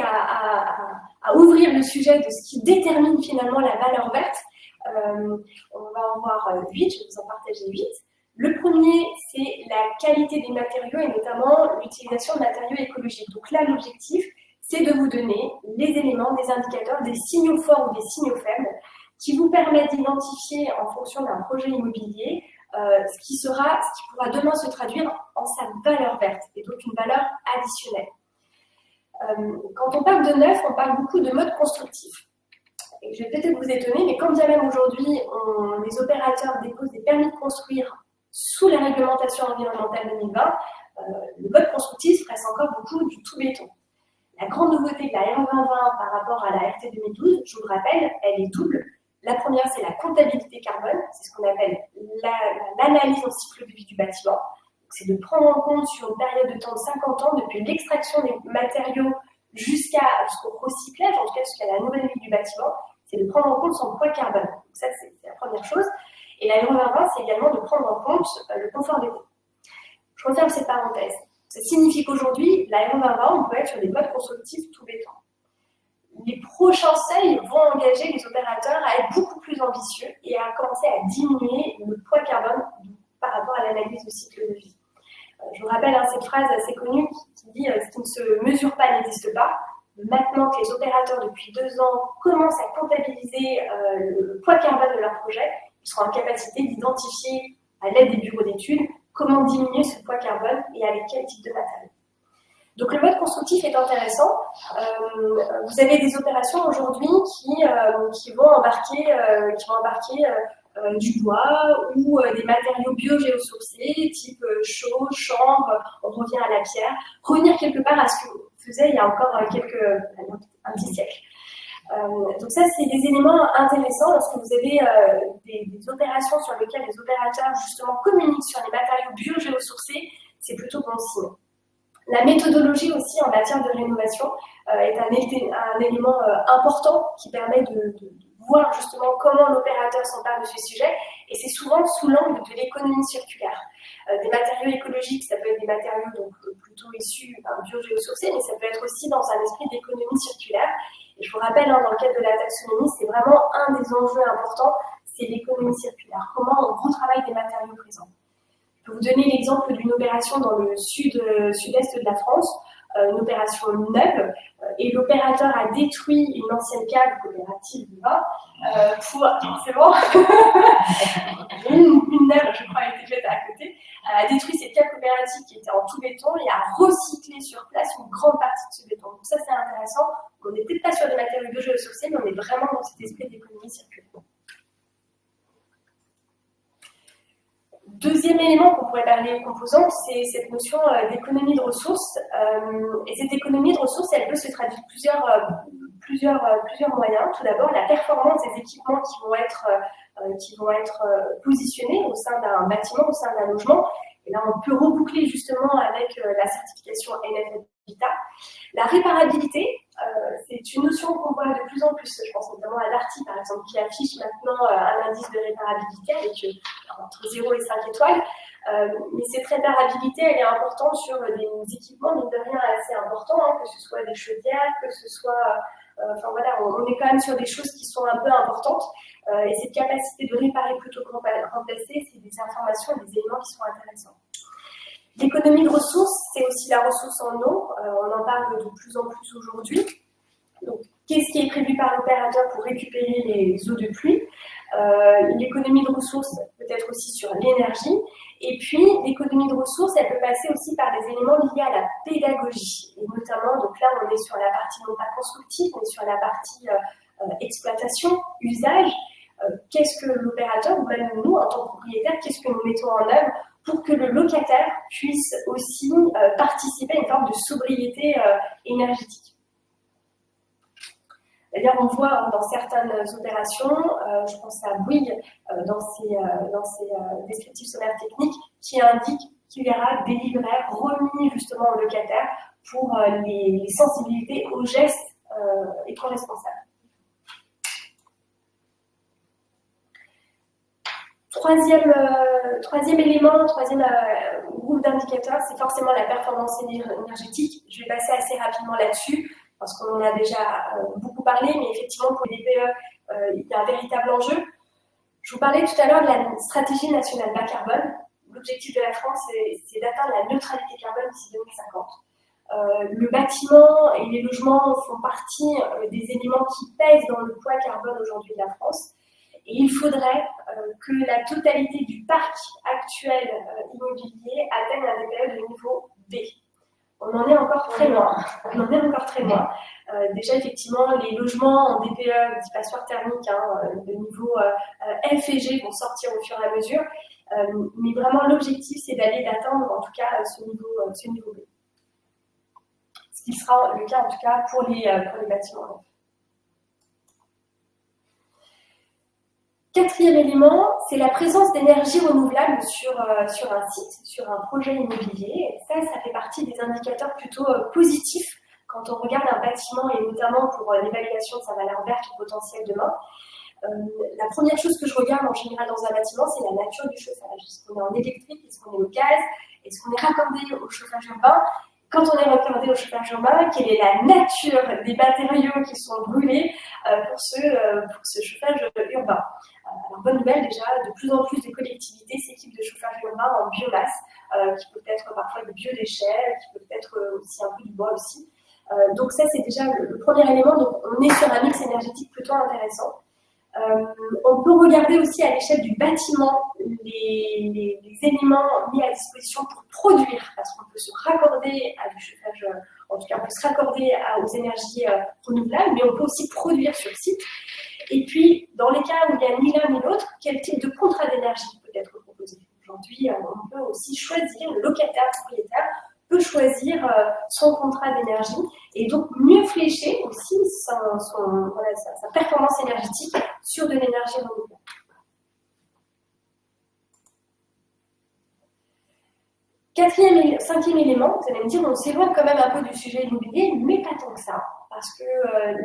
à ouvrir le sujet de ce qui détermine finalement la valeur verte. On va en voir 8, je vais vous en partager 8. Le premier, c'est la qualité des matériaux et notamment l'utilisation de matériaux écologiques. Donc là, l'objectif, c'est de vous donner les éléments, des indicateurs, des signaux forts ou des signaux faibles qui vous permettent d'identifier en fonction d'un projet immobilier ce qui pourra demain se traduire en sa valeur verte et donc une valeur additionnelle. Quand on parle de neuf, on parle beaucoup de mode constructif. Et je vais peut-être vous étonner, mais quand bien même aujourd'hui, les opérateurs déposent des permis de construire sous la réglementation environnementale 2020, le mode constructif reste encore beaucoup du tout béton. La grande nouveauté de la RE 2020 par rapport à la RT 2012, je vous le rappelle, elle est double. La première, c'est la comptabilité carbone, c'est ce qu'on appelle l'analyse en cycle de vie du bâtiment. C'est de prendre en compte sur une période de temps de 50 ans, depuis l'extraction des matériaux jusqu'au recyclage, en tout cas jusqu'à la nouvelle vie du bâtiment, c'est de prendre en compte son poids carbone. Donc ça, c'est la première chose. Et la RE 2020, c'est également de prendre en compte le confort des eaux. Je referme cette parenthèse. Ça signifie qu'aujourd'hui, la RE 2020, on peut être sur des modes constructifs tout béton. Les prochains seuils vont engager les opérateurs à être beaucoup plus ambitieux et à commencer à diminuer le poids carbone par rapport à l'analyse du cycle de vie. Je vous rappelle cette phrase assez connue qui dit « ce qui ne se mesure pas n'existe pas ». Maintenant que les opérateurs, depuis 2 ans, commencent à comptabiliser le poids carbone de leur projet, ils seront en capacité d'identifier, à l'aide des bureaux d'études, comment diminuer ce poids carbone et avec quel type de matériel. Donc le mode constructif est intéressant. Vous avez des opérations aujourd'hui qui vont embarquer du bois ou des matériaux biogéosourcés, type chaux, chanvre, on revient à la pierre, revenir quelque part à ce que faisait il y a encore un petit siècle. Donc ça, c'est des éléments intéressants lorsque vous avez des opérations sur lesquelles les opérateurs justement communiquent sur les matériaux biogéosourcés, c'est plutôt bon signe. La méthodologie aussi en matière de rénovation est un élément important qui permet de voir justement comment l'opérateur s'empare de ce sujet, et c'est souvent sous l'angle de l'économie circulaire. Des matériaux écologiques, ça peut être des matériaux donc, plutôt issus biogéosourcés, mais ça peut être aussi dans un esprit d'économie circulaire. Et je vous rappelle, dans le cadre de la taxonomie, c'est vraiment un des enjeux importants, c'est l'économie circulaire. Comment on retravaille des matériaux présents. Je peux vous donner l'exemple d'une opération dans le sud-est de la France, une opération neuve, et l'opérateur a détruit une ancienne cave coopérative de vin pour... C'est bon. Une neuve, je crois, a été faite à côté, a détruit cette cave coopérative qui était en tout béton et a recyclé sur place une grande partie de ce béton. Donc ça, c'est intéressant. On n'est peut-être pas sur des matériaux biosourcés, mais on est vraiment dans cet esprit d'économie circulaire. Deuxième élément qu'on pourrait parler aux composants, c'est cette notion d'économie de ressources. Et cette économie de ressources, elle peut se traduire plusieurs moyens. Tout d'abord, la performance des équipements qui vont être positionnés au sein d'un bâtiment, au sein d'un logement. Et là, on peut reboucler justement avec la certification NF Habitat. La réparabilité, c'est une notion qu'on voit de plus en plus. Je pense notamment à l'ARTI, par exemple, qui affiche maintenant un indice de réparabilité avec entre 0 et 5 étoiles. Mais cette réparabilité, elle est importante sur des équipements, mine de rien, assez importants, hein, que ce soit des chaudières, que ce soit... Enfin voilà, on est quand même sur des choses qui sont un peu importantes. Et cette capacité de réparer plutôt que remplacer, c'est des informations et des éléments qui sont intéressants. L'économie de ressources, c'est aussi la ressource en eau. On en parle de plus en plus aujourd'hui. Donc, qu'est-ce qui est prévu par l'opérateur pour récupérer les eaux de pluie? L'économie de ressources peut être aussi sur l'énergie. Et puis, l'économie de ressources, elle peut passer aussi par des éléments liés à la pédagogie. Et notamment, donc là, on est sur la partie non pas constructive, mais sur la partie exploitation, usage. Qu'est-ce que l'opérateur, ou même nous, en tant que propriétaire, qu'est-ce que nous mettons en œuvre pour que le locataire puisse aussi participer à une forme de sobriété énergétique. D'ailleurs, on voit dans certaines opérations, je pense à Bouygues, dans ses descriptifs sommaires techniques, qui indiquent qu'il y aura des livrets remis justement aux locataires pour les sensibilités aux gestes éco-responsables. Troisième élément, troisième groupe d'indicateurs, c'est forcément la performance énergétique. Je vais passer assez rapidement là-dessus, parce qu'on en a déjà beaucoup parlé, mais effectivement, pour les DPE, il y a un véritable enjeu. Je vous parlais tout à l'heure de la stratégie nationale bas carbone. L'objectif de la France, c'est d'atteindre la neutralité carbone d'ici 2050. Le bâtiment et les logements font partie des éléments qui pèsent dans le poids carbone aujourd'hui de la France. Et il faudrait que la totalité du parc actuel immobilier atteigne un DPE de niveau B. On en est encore très loin. Déjà, effectivement, les logements en DPE, des passoires thermiques, de niveau F et G vont sortir au fur et à mesure. Mais vraiment, l'objectif, c'est d'atteindre, en tout cas, ce niveau B. Ce qui sera le cas, en tout cas, pour les bâtiments neufs. Quatrième élément, c'est la présence d'énergie renouvelable sur un site, sur un projet immobilier. Ça fait partie des indicateurs plutôt positifs quand on regarde un bâtiment et notamment pour l'évaluation de sa valeur verte ou potentielle demain. La première chose que je regarde en général dans un bâtiment, c'est la nature du chauffage. Est-ce qu'on est en électrique? Est-ce qu'on est au gaz? Est-ce qu'on est raccordé au chauffage urbain? Quand on est raccordé au chauffage urbain, quelle est la nature des matériaux qui sont brûlés pour ce chauffage urbain? Alors, bonne nouvelle déjà, de plus en plus de collectivités s'équipent de chauffage urbain en biomasse, qui peut être parfois de biodéchets, qui peut être aussi un peu du bois aussi. Donc ça, c'est déjà le premier élément. Donc on est sur un mix énergétique plutôt intéressant. On peut regarder aussi à l'échelle du bâtiment les éléments mis à disposition pour produire, parce qu'on peut se raccorder à du chauffage, en tout cas on peut se raccorder aux énergies renouvelables, mais on peut aussi produire sur site. Et puis, dans les cas où il n'y a ni l'un ni l'autre, quel type de contrat d'énergie peut être proposé? Aujourd'hui, on peut aussi choisir, le locataire propriétaire peut choisir son contrat d'énergie et donc mieux flécher aussi sa performance énergétique sur de l'énergie renouvelable. Cinquième élément, vous allez me dire, on s'éloigne quand même un peu du sujet immobilier, mais pas tant que ça, parce que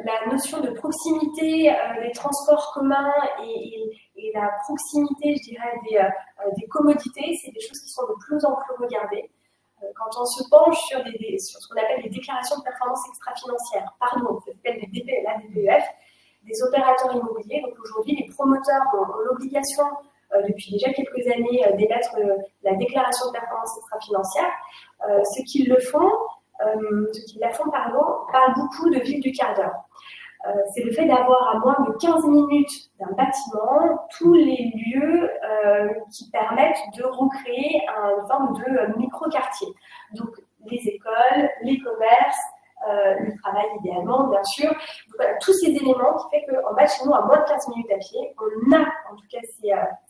la notion de proximité des transports communs et la proximité, je dirais, des commodités, c'est des choses qui sont de plus en plus regardées. Quand on se penche sur ce qu'on appelle les déclarations de performance extra-financière, pardon, ça s'appelle des DPE, la DPEF, des opérateurs immobiliers. Donc aujourd'hui, les promoteurs ont l'obligation, depuis déjà quelques années, d'émettre la déclaration de performance extra-financière. Ceux qui la font, parlent beaucoup de ville du quart d'heure. C'est le fait d'avoir à moins de 15 minutes d'un bâtiment tous les lieux qui permettent de recréer une forme de micro-quartier. Donc les écoles, les commerces, le travail idéalement, bien sûr. Donc, voilà, tous ces éléments qui fait qu'en bas de chez nous, à moins de 15 minutes à pied, on a en tout cas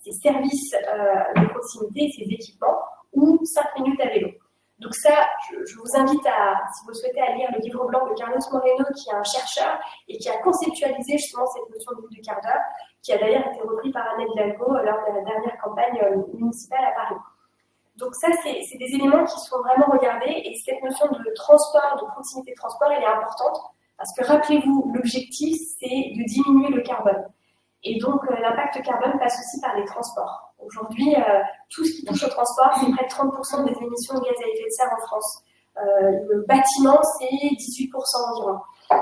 ces services de proximité, ces équipements, ou 5 minutes à vélo. Donc ça, je vous invite si vous souhaitez, à lire le livre blanc de Carlos Moreno, qui est un chercheur et qui a conceptualisé justement cette notion de ville du quart d'heure, qui a d'ailleurs été repris par Anne Hidalgo lors de la dernière campagne municipale à Paris. Donc ça, c'est des éléments qui sont vraiment regardés, et cette notion de transport, de proximité de transport, elle est importante, parce que rappelez-vous, l'objectif, c'est de diminuer le carbone. Et donc, l'impact carbone passe aussi par les transports. Aujourd'hui, tout ce qui touche au transport, c'est près de 30% des émissions de gaz à effet de serre en France. Le bâtiment, c'est 18% environ.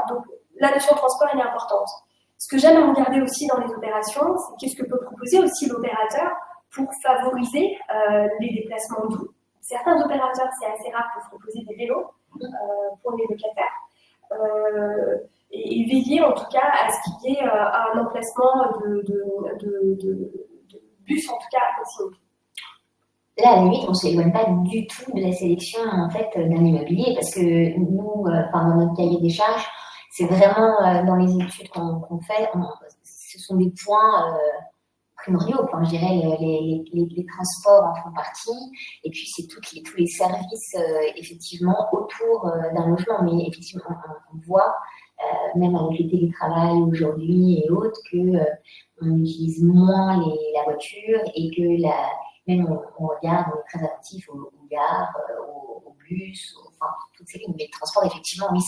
Donc, la notion de transport, elle est importante. Ce que j'aime regarder aussi dans les opérations, c'est qu'est-ce que peut proposer aussi l'opérateur pour favoriser les déplacements doux. Certains opérateurs, c'est assez rare, peuvent proposer des vélos pour les locataires. Et veiller en tout cas à ce qu'il y ait un emplacement de bus, en tout cas à proximité. Là, à la limite, on ne s'éloigne pas du tout de la sélection en fait, d'un immobilier, parce que nous, dans notre cahier des charges, c'est vraiment dans les études qu'on fait, ce sont des points primordiaux. Enfin, je dirais les transports en font partie, et puis c'est tous les services effectivement autour d'un logement. Mais effectivement, on voit même avec le télétravail aujourd'hui et autres, on utilise moins la voiture, et que même on regarde, on est très attentif aux gares, aux bus, enfin toutes ces lignes. Mais le transport, effectivement, oui,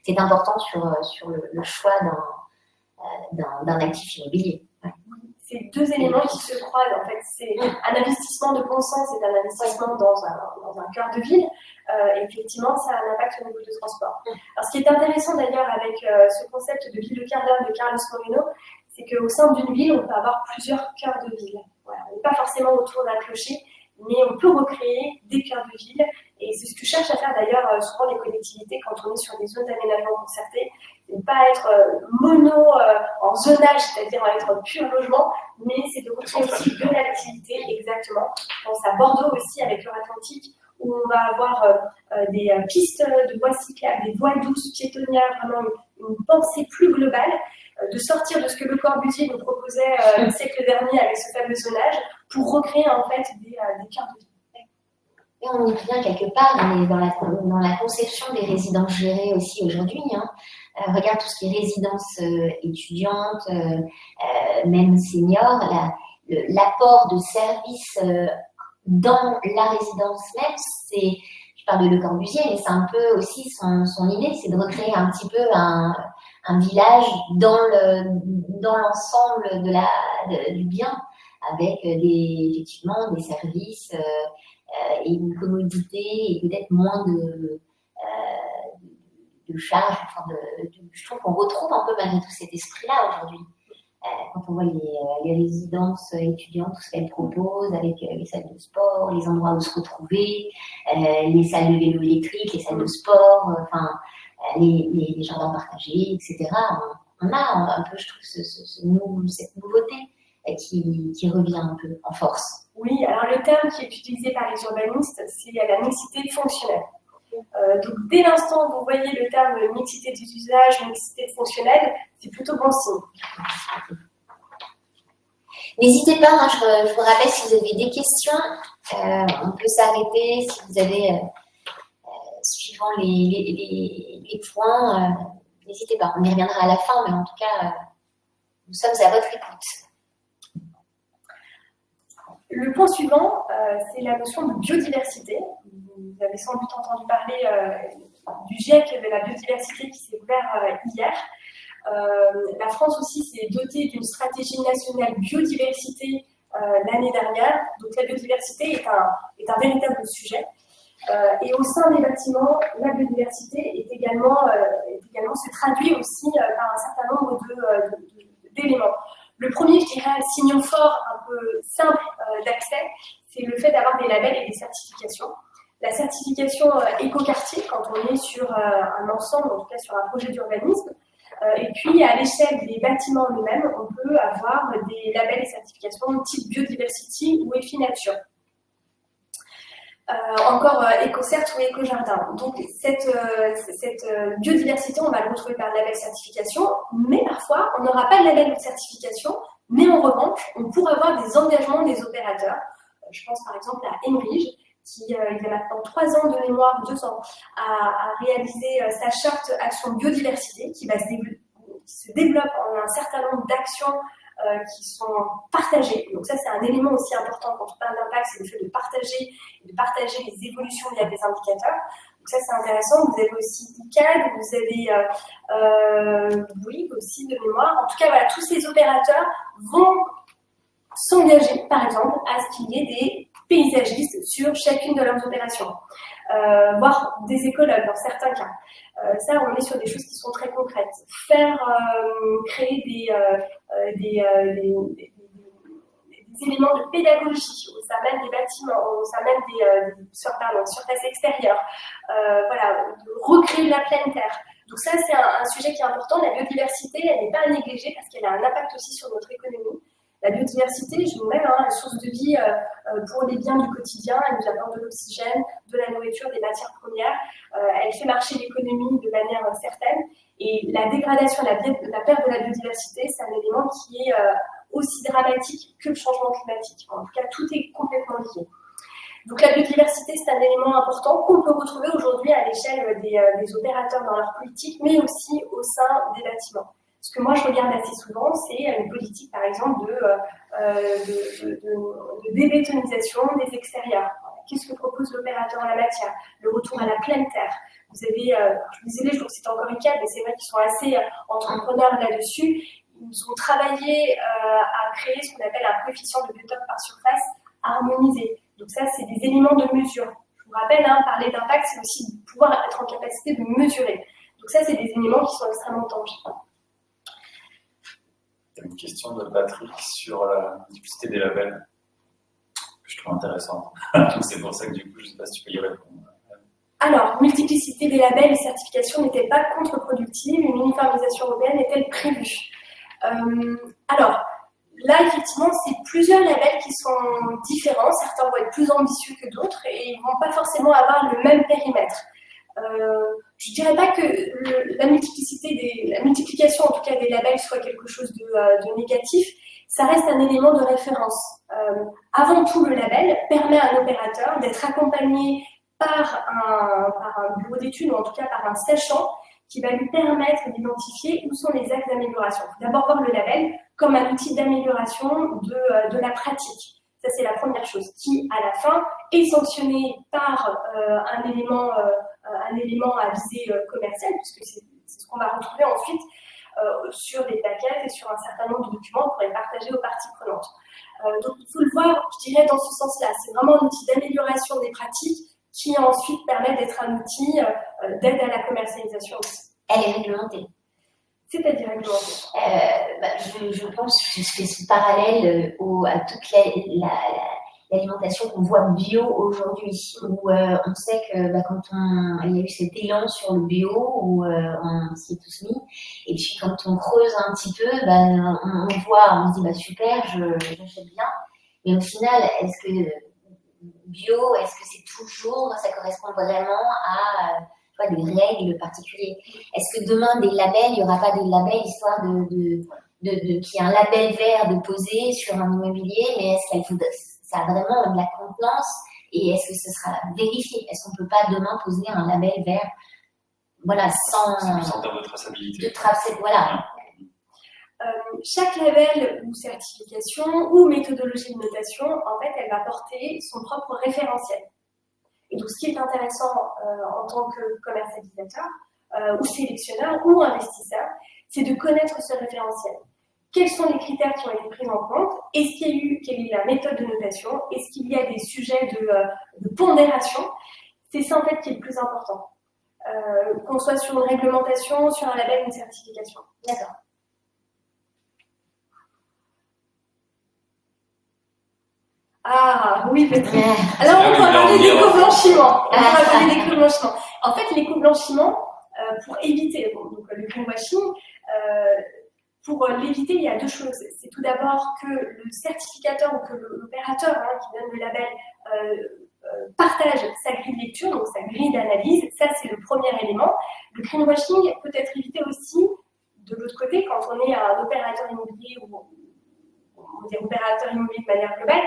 c'est important sur le choix d'un actif immobilier. Ouais. C'est deux éléments qui se croisent en fait. C'est un investissement de bon sens, c'est un investissement dans un cœur de ville. Et effectivement, ça a un impact au niveau du transport. Alors, ce qui est intéressant d'ailleurs avec ce concept de ville de quart d'heure de Carlos Moreno, c'est qu'au sein d'une ville, on peut avoir plusieurs cœurs de ville. Voilà. On n'est pas forcément autour d'un clocher, mais on peut recréer des cœurs de ville. Et c'est ce que cherchent à faire d'ailleurs souvent les collectivités quand on est sur des zones d'aménagement concerté. Ne pas être mono en zonage, c'est-à-dire être pur logement, mais c'est de recréer aussi de l'activité, exactement. Je pense à Bordeaux aussi avec l'Atlantique, où on va avoir des pistes de voies cyclables, des voies douces, piétonnières, vraiment une pensée plus globale, de sortir de ce que Le Corbusier nous proposait le siècle dernier avec ce fameux zonage, pour recréer en fait des cœurs de vie. Et on y revient quelque part dans la conception des résidences gérées aussi aujourd'hui. Regarde tout ce qui est résidence étudiante, même senior, l'apport de services dans la résidence même, je parle de Le Corbusier, mais c'est un peu aussi son idée, c'est de recréer un petit peu un village dans l'ensemble du bien, avec effectivement des services et une commodité, et peut-être moins de charges. Je trouve qu'on retrouve un peu malgré tout cet esprit-là aujourd'hui. Quand on voit les résidences étudiantes, tout ce qu'elles proposent, avec les salles de sport, les endroits où se retrouver, les salles de vélo électrique, les salles de sport, les jardins partagés, etc. On a un peu, je trouve, cette nouveauté qui revient un peu en force. Oui, alors le terme qui est utilisé par les urbanistes, c'est la mixité fonctionnelle. Donc dès l'instant où vous voyez le terme mixité d'usage, mixité fonctionnelle, c'est plutôt bon signe. N'hésitez pas, je vous rappelle, si vous avez des questions, on peut s'arrêter si vous avez, suivant les points, n'hésitez pas, on y reviendra à la fin, mais en tout cas, nous sommes à votre écoute. Le point suivant, c'est la notion de biodiversité. Vous avez sans doute entendu parler du GIEC de la biodiversité qui s'est ouvert hier. La France aussi s'est dotée d'une stratégie nationale biodiversité l'année dernière. Donc la biodiversité est un véritable sujet. Et au sein des bâtiments, la biodiversité est également se traduit aussi par un certain nombre de d'éléments. Le premier, je dirais, un signaux fort un peu simple d'accès, c'est le fait d'avoir des labels et des certifications. La certification écoquartier, quand on est sur un ensemble, en tout cas sur un projet d'urbanisme, et puis à l'échelle des bâtiments eux-mêmes, on peut avoir des labels et certifications type Biodiversity ou EFI-Nature. Encore EcoCert ou EcoJardin. Donc cette biodiversité, on va le retrouver par le label certification, mais parfois on n'aura pas de label ou de certification, mais en revanche, on pourra avoir des engagements des opérateurs. Je pense par exemple à Emerige, qui, il y a maintenant 3 ans de mémoire, 2 ans, a réalisé sa charte action biodiversité qui se développe en un certain nombre d'actions qui sont partagées. Donc ça, c'est un élément aussi important quand on parle d'impact, c'est le fait de partager les évolutions via des indicateurs. Donc ça, c'est intéressant. Vous avez aussi ICAD, vous avez Bouygues aussi de mémoire. En tout cas, voilà, tous ces opérateurs vont s'engager, par exemple, à ce qu'il y ait des paysagistes sur chacune de leurs opérations, voire des écologues dans certains cas. Ça, on est sur des choses qui sont très concrètes. Créer des éléments de pédagogie au sein même des bâtiments, au sein même des surfaces extérieures, voilà, de recréer de la pleine terre. Donc ça, c'est un sujet qui est important. La biodiversité, elle n'est pas à négliger parce qu'elle a un impact aussi sur notre économie. La biodiversité, je vous mets, une source de vie pour les biens du quotidien. Elle nous apporte de l'oxygène, de la nourriture, des matières premières. Elle fait marcher l'économie de manière certaine. Et la dégradation, la perte de la biodiversité, c'est un élément qui est aussi dramatique que le changement climatique. En tout cas, tout est complètement lié. Donc la biodiversité, c'est un élément important qu'on peut retrouver aujourd'hui à l'échelle des opérateurs dans leur politique, mais aussi au sein des bâtiments. Ce que moi je regarde assez souvent, c'est une politique par exemple de débétonisation des extérieurs. Qu'est-ce que propose l'opérateur en la matière? Le retour à la pleine terre. Vous avez, je suis désolée, je vous cite encore ICAD, mais c'est vrai qu'ils sont assez entrepreneurs là-dessus. Ils ont travaillé à créer ce qu'on appelle un coefficient de biotope par surface harmonisé. Donc ça, c'est des éléments de mesure. Je vous rappelle, parler d'impact, c'est aussi de pouvoir être en capacité de mesurer. Donc ça, c'est des éléments qui sont extrêmement tangibles. Il y a une question de Patrick sur la multiplicité des labels que je trouve intéressante. C'est pour ça que du coup, je ne sais pas si tu peux y répondre. Alors, multiplicité des labels et certifications n'était pas contre-productive, une uniformisation européenne est-elle prévue? Alors, là, effectivement, c'est plusieurs labels qui sont différents. Certains vont être plus ambitieux que d'autres et ils ne vont pas forcément avoir le même périmètre. Je ne dirais pas que la multiplication en tout cas des labels soit quelque chose de négatif. Ça reste un élément de référence. Avant tout, le label permet à un opérateur d'être accompagné par un bureau d'études ou en tout cas par un sachant qui va lui permettre d'identifier où sont les axes d'amélioration. Il faut d'abord voir le label comme un outil d'amélioration de la pratique. Ça, c'est la première chose, qui, à la fin, est sanctionné par un élément à visée commerciale, puisque c'est ce qu'on va retrouver ensuite sur des plaquettes et sur un certain nombre de documents pour les partager aux parties prenantes. Donc, il faut le voir, je dirais, dans ce sens-là. C'est vraiment un outil d'amélioration des pratiques qui ensuite permet d'être un outil d'aide à la commercialisation aussi. Elle est réglementée. C'est-à-dire réglementée. Je pense que je fais ce parallèle à toute l'alimentation qu'on voit bio aujourd'hui, où on sait que quand il y a eu cet élan sur le bio, où on s'y est tous mis, et puis quand on creuse un petit peu, on voit, on se dit super, j'achète bien, mais au final, est-ce que bio, est-ce que c'est toujours, ça correspond vraiment à des règles particulières? Est-ce que demain, des labels, il n'y aura pas des labels histoire qu'il y ait un label vert déposé sur un immobilier, mais est-ce qu'il ça a vraiment de la contenance et est-ce que ce sera vérifié? Est-ce qu'on ne peut pas demain poser un label vert, voilà, sans termes de traçabilité. Voilà. Chaque label ou certification ou méthodologie de notation, en fait, elle va porter son propre référentiel. Et donc, ce qui est intéressant en tant que commercialisateur ou sélectionneur ou investisseur, c'est de connaître ce référentiel. Quels sont les critères qui ont été pris en compte? Quelle est la méthode de notation? Est-ce qu'il y a des sujets de pondération? C'est ça, en fait, qui est le plus important. Qu'on soit sur une réglementation, sur un label, une certification. D'accord. oui, peut-être. Alors, Ah on oui, va là, parler on y est. d'éco-blanchiment. On va parler d'éco-blanchiment. En fait, l'éco-blanchiment, pour éviter donc, le greenwashing, pour l'éviter, il y a deux choses. C'est tout d'abord que le certificateur ou que l'opérateur qui donne le label partage sa grille de lecture, donc sa grille d'analyse. Ça, c'est le premier élément. Le greenwashing peut être évité aussi de l'autre côté quand on est un opérateur immobilier ou on dit opérateur immobilier de manière globale.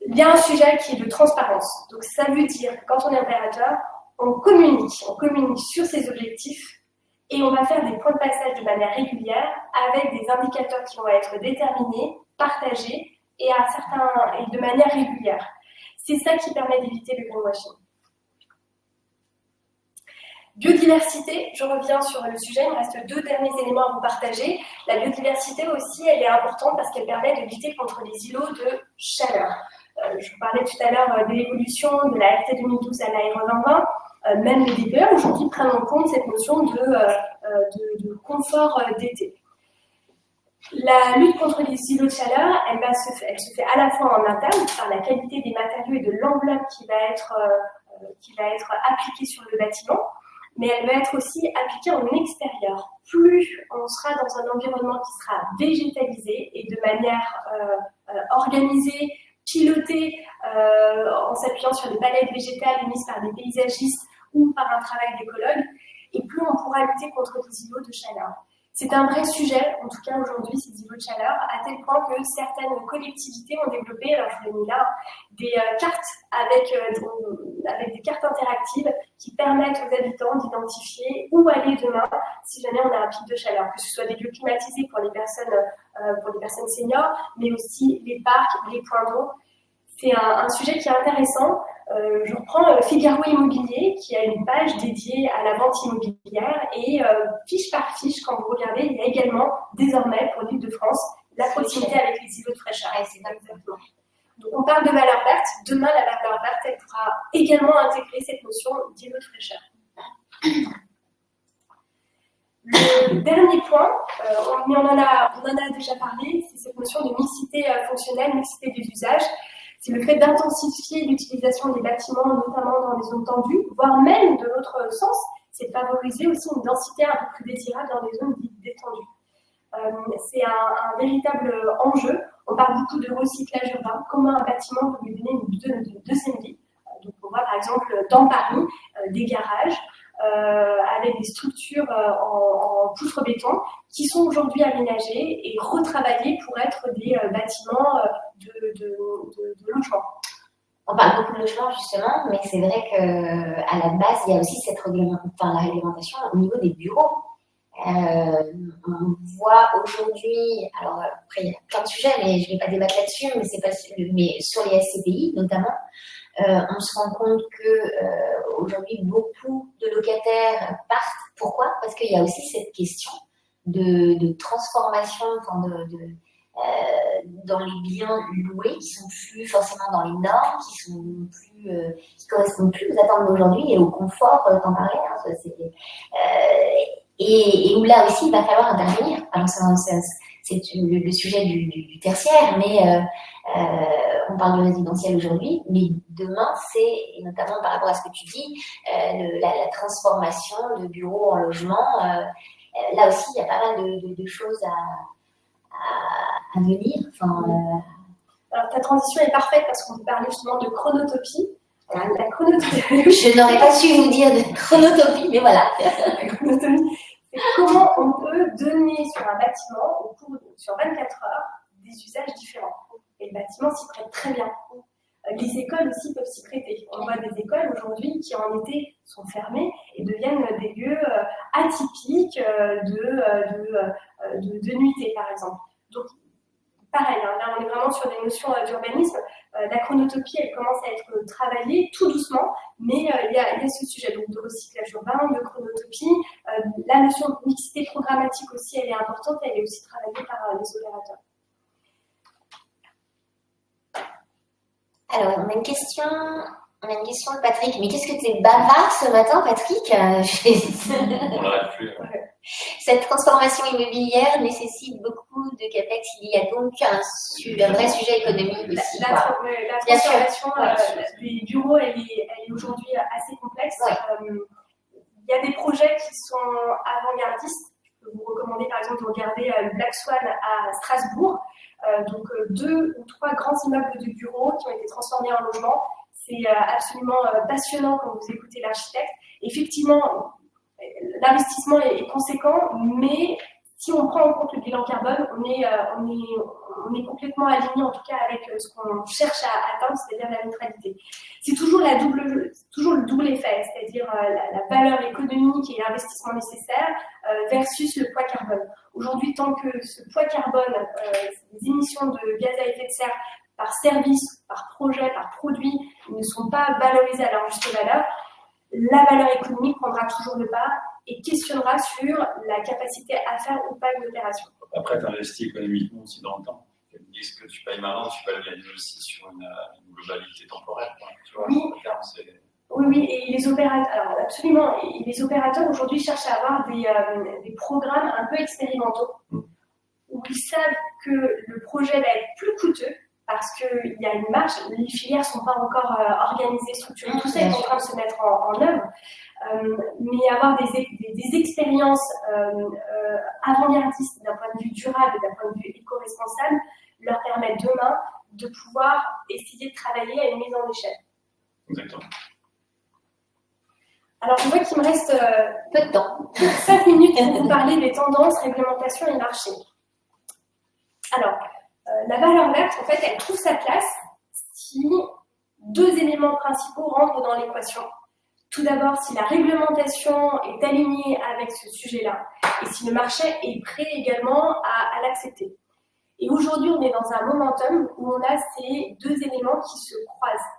Il y a un sujet qui est de transparence. Donc, ça veut dire que quand on est opérateur, on communique sur ses objectifs et on va faire des points de passage de manière régulière avec des indicateurs qui vont être déterminés, partagés et de manière régulière. C'est ça qui permet d'éviter le greenwashing. Biodiversité, je reviens sur le sujet, il me reste 2 derniers éléments à vous partager. La biodiversité aussi, elle est importante parce qu'elle permet de lutter contre les îlots de chaleur. Je vous parlais tout à l'heure de l'évolution de la RT 2012 à la RE 2020. Même les DPE aujourd'hui prennent en compte cette notion de confort d'été. La lutte contre les îlots de chaleur, elle se fait à la fois en interne par la qualité des matériaux et de l'enveloppe qui va être appliquée sur le bâtiment, mais elle va être aussi appliquée en extérieur. Plus on sera dans un environnement qui sera végétalisé et de manière organisée, pilotée, en s'appuyant sur des palettes végétales émises par des paysagistes ou par un travail d'écologue, et plus on pourra lutter contre les îlots de chaleur. C'est un vrai sujet, en tout cas aujourd'hui, ces îlots de chaleur, à tel point que certaines collectivités ont développé, alors je vous l'ai mis là, des cartes avec des cartes interactives qui permettent aux habitants d'identifier où aller demain si jamais on a un pic de chaleur, que ce soit des lieux climatisés pour les personnes seniors, mais aussi les parcs, les points d'eau. C'est un sujet qui est intéressant. Je reprends Figaro Immobilier, qui a une page dédiée à la vente immobilière et fiche par fiche, quand vous regardez, il y a également désormais pour l'Île-de-France la proximité avec les îlots de fraîcheur. Ouais, c'est exactement. Donc on parle de valeur verte. Demain, la valeur verte, elle pourra également intégrer cette notion d'îlot de fraîcheur. Le dernier point, mais on en a déjà parlé, c'est cette notion de mixité fonctionnelle, mixité des usages. C'est le fait d'intensifier l'utilisation des bâtiments, notamment dans les zones tendues, voire même de l'autre sens, c'est de favoriser aussi une densité un peu plus désirable dans les zones dites détendues. C'est un véritable enjeu. On parle beaucoup de recyclage urbain, comment un bâtiment peut lui donner une deuxième vie. Donc on voit par exemple dans Paris des garages avec des structures en poutre-béton qui sont aujourd'hui aménagées et retravaillées pour être des bâtiments de logement. On parle beaucoup de logement justement, mais c'est vrai qu'à la base, il y a aussi la réglementation au niveau des bureaux. On voit aujourd'hui, alors après il y a plein de sujets, mais je ne vais pas débattre là-dessus, mais sur les SCPI notamment, on se rend compte que aujourd'hui beaucoup de locataires partent. Pourquoi? Parce qu'il y a aussi cette question de transformation, dans les biens loués qui sont plus forcément dans les normes, qui correspondent plus aux attentes d'aujourd'hui et au confort, t'en parlais, et où là aussi il va falloir intervenir. Alors c'est le sujet du tertiaire, mais on parle du résidentiel aujourd'hui, mais demain c'est, et notamment par rapport à ce que tu dis, la transformation de bureaux en logement. Là aussi il y a pas mal de choses à venir. Alors ta transition est parfaite parce qu'on peut parler justement de chronotopie. La chronotopie. Je n'aurais pas su vous dire de chronotopie, mais voilà. La chronotopie, c'est comment on peut donner sur un bâtiment, sur 24 heures, des usages différents. Et le bâtiment s'y prête très bien. Les écoles aussi peuvent s'y prêter. On voit des écoles aujourd'hui qui en été sont fermées et deviennent des lieux atypiques de nuitée, par exemple. Donc, pareil, là on est vraiment sur des notions d'urbanisme. La chronotopie, elle commence à être travaillée tout doucement, mais il y a ce sujet donc, de recyclage urbain, de chronotopie. La notion de mixité programmatique aussi, elle est importante, elle est aussi travaillée par les opérateurs. Alors, on a une question de Patrick. Mais qu'est-ce que tu es bavard ce matin, Patrick? On n'arrête plus. Cette transformation immobilière nécessite beaucoup beaucoup de CAPEX, il y a donc un vrai sujet économique aussi. La Bien sûr. transformation Ouais. des bureaux, elle est aujourd'hui assez complexe. Ouais. Il y a des projets qui sont avant-gardistes. Je peux vous recommander par exemple de regarder le Black Swan à Strasbourg. Donc 2 ou 3 grands immeubles de bureaux qui ont été transformés en logements. C'est absolument passionnant quand vous écoutez l'architecte. Effectivement, l'investissement est conséquent, mais si on prend en compte le bilan carbone, on est complètement aligné en tout cas avec ce qu'on cherche à atteindre, c'est-à-dire la neutralité. C'est toujours le double effet, c'est-à-dire la valeur économique et l'investissement nécessaire versus le poids carbone. Aujourd'hui, tant que ce poids carbone, les émissions de gaz à effet de serre par service, par projet, par produit, ne sont pas valorisées à leur juste valeur, la valeur économique prendra toujours le pas et questionnera sur la capacité à faire ou pas une opération. Après, tu investis économiquement aussi dans le temps. Ce que tu payes maintenant, tu peux le gagner aussi sur une globalité temporelle. Tu vois, Oui. à terme, c'est... Oui, et les opérateurs, alors absolument, et les opérateurs aujourd'hui cherchent à avoir des programmes un peu expérimentaux où ils savent que le projet va être plus coûteux parce qu'il y a une marge, les filières ne sont pas encore organisées, structurées, tout ça est en train de se mettre en œuvre, mais avoir des expériences avant-gardistes d'un point de vue durable et d'un point de vue éco-responsable leur permettent demain de pouvoir essayer de travailler à une mise en échelle. Exactement. Alors, je vois qu'il me reste Peu de temps. 5 minutes pour vous parler des tendances, réglementations et marchés. Alors, la valeur verte, en fait, elle trouve sa place si 2 éléments principaux rentrent dans l'équation. Tout d'abord, si la réglementation est alignée avec ce sujet-là et si le marché est prêt également à l'accepter. Et aujourd'hui, on est dans un momentum où on a ces 2 éléments qui se croisent.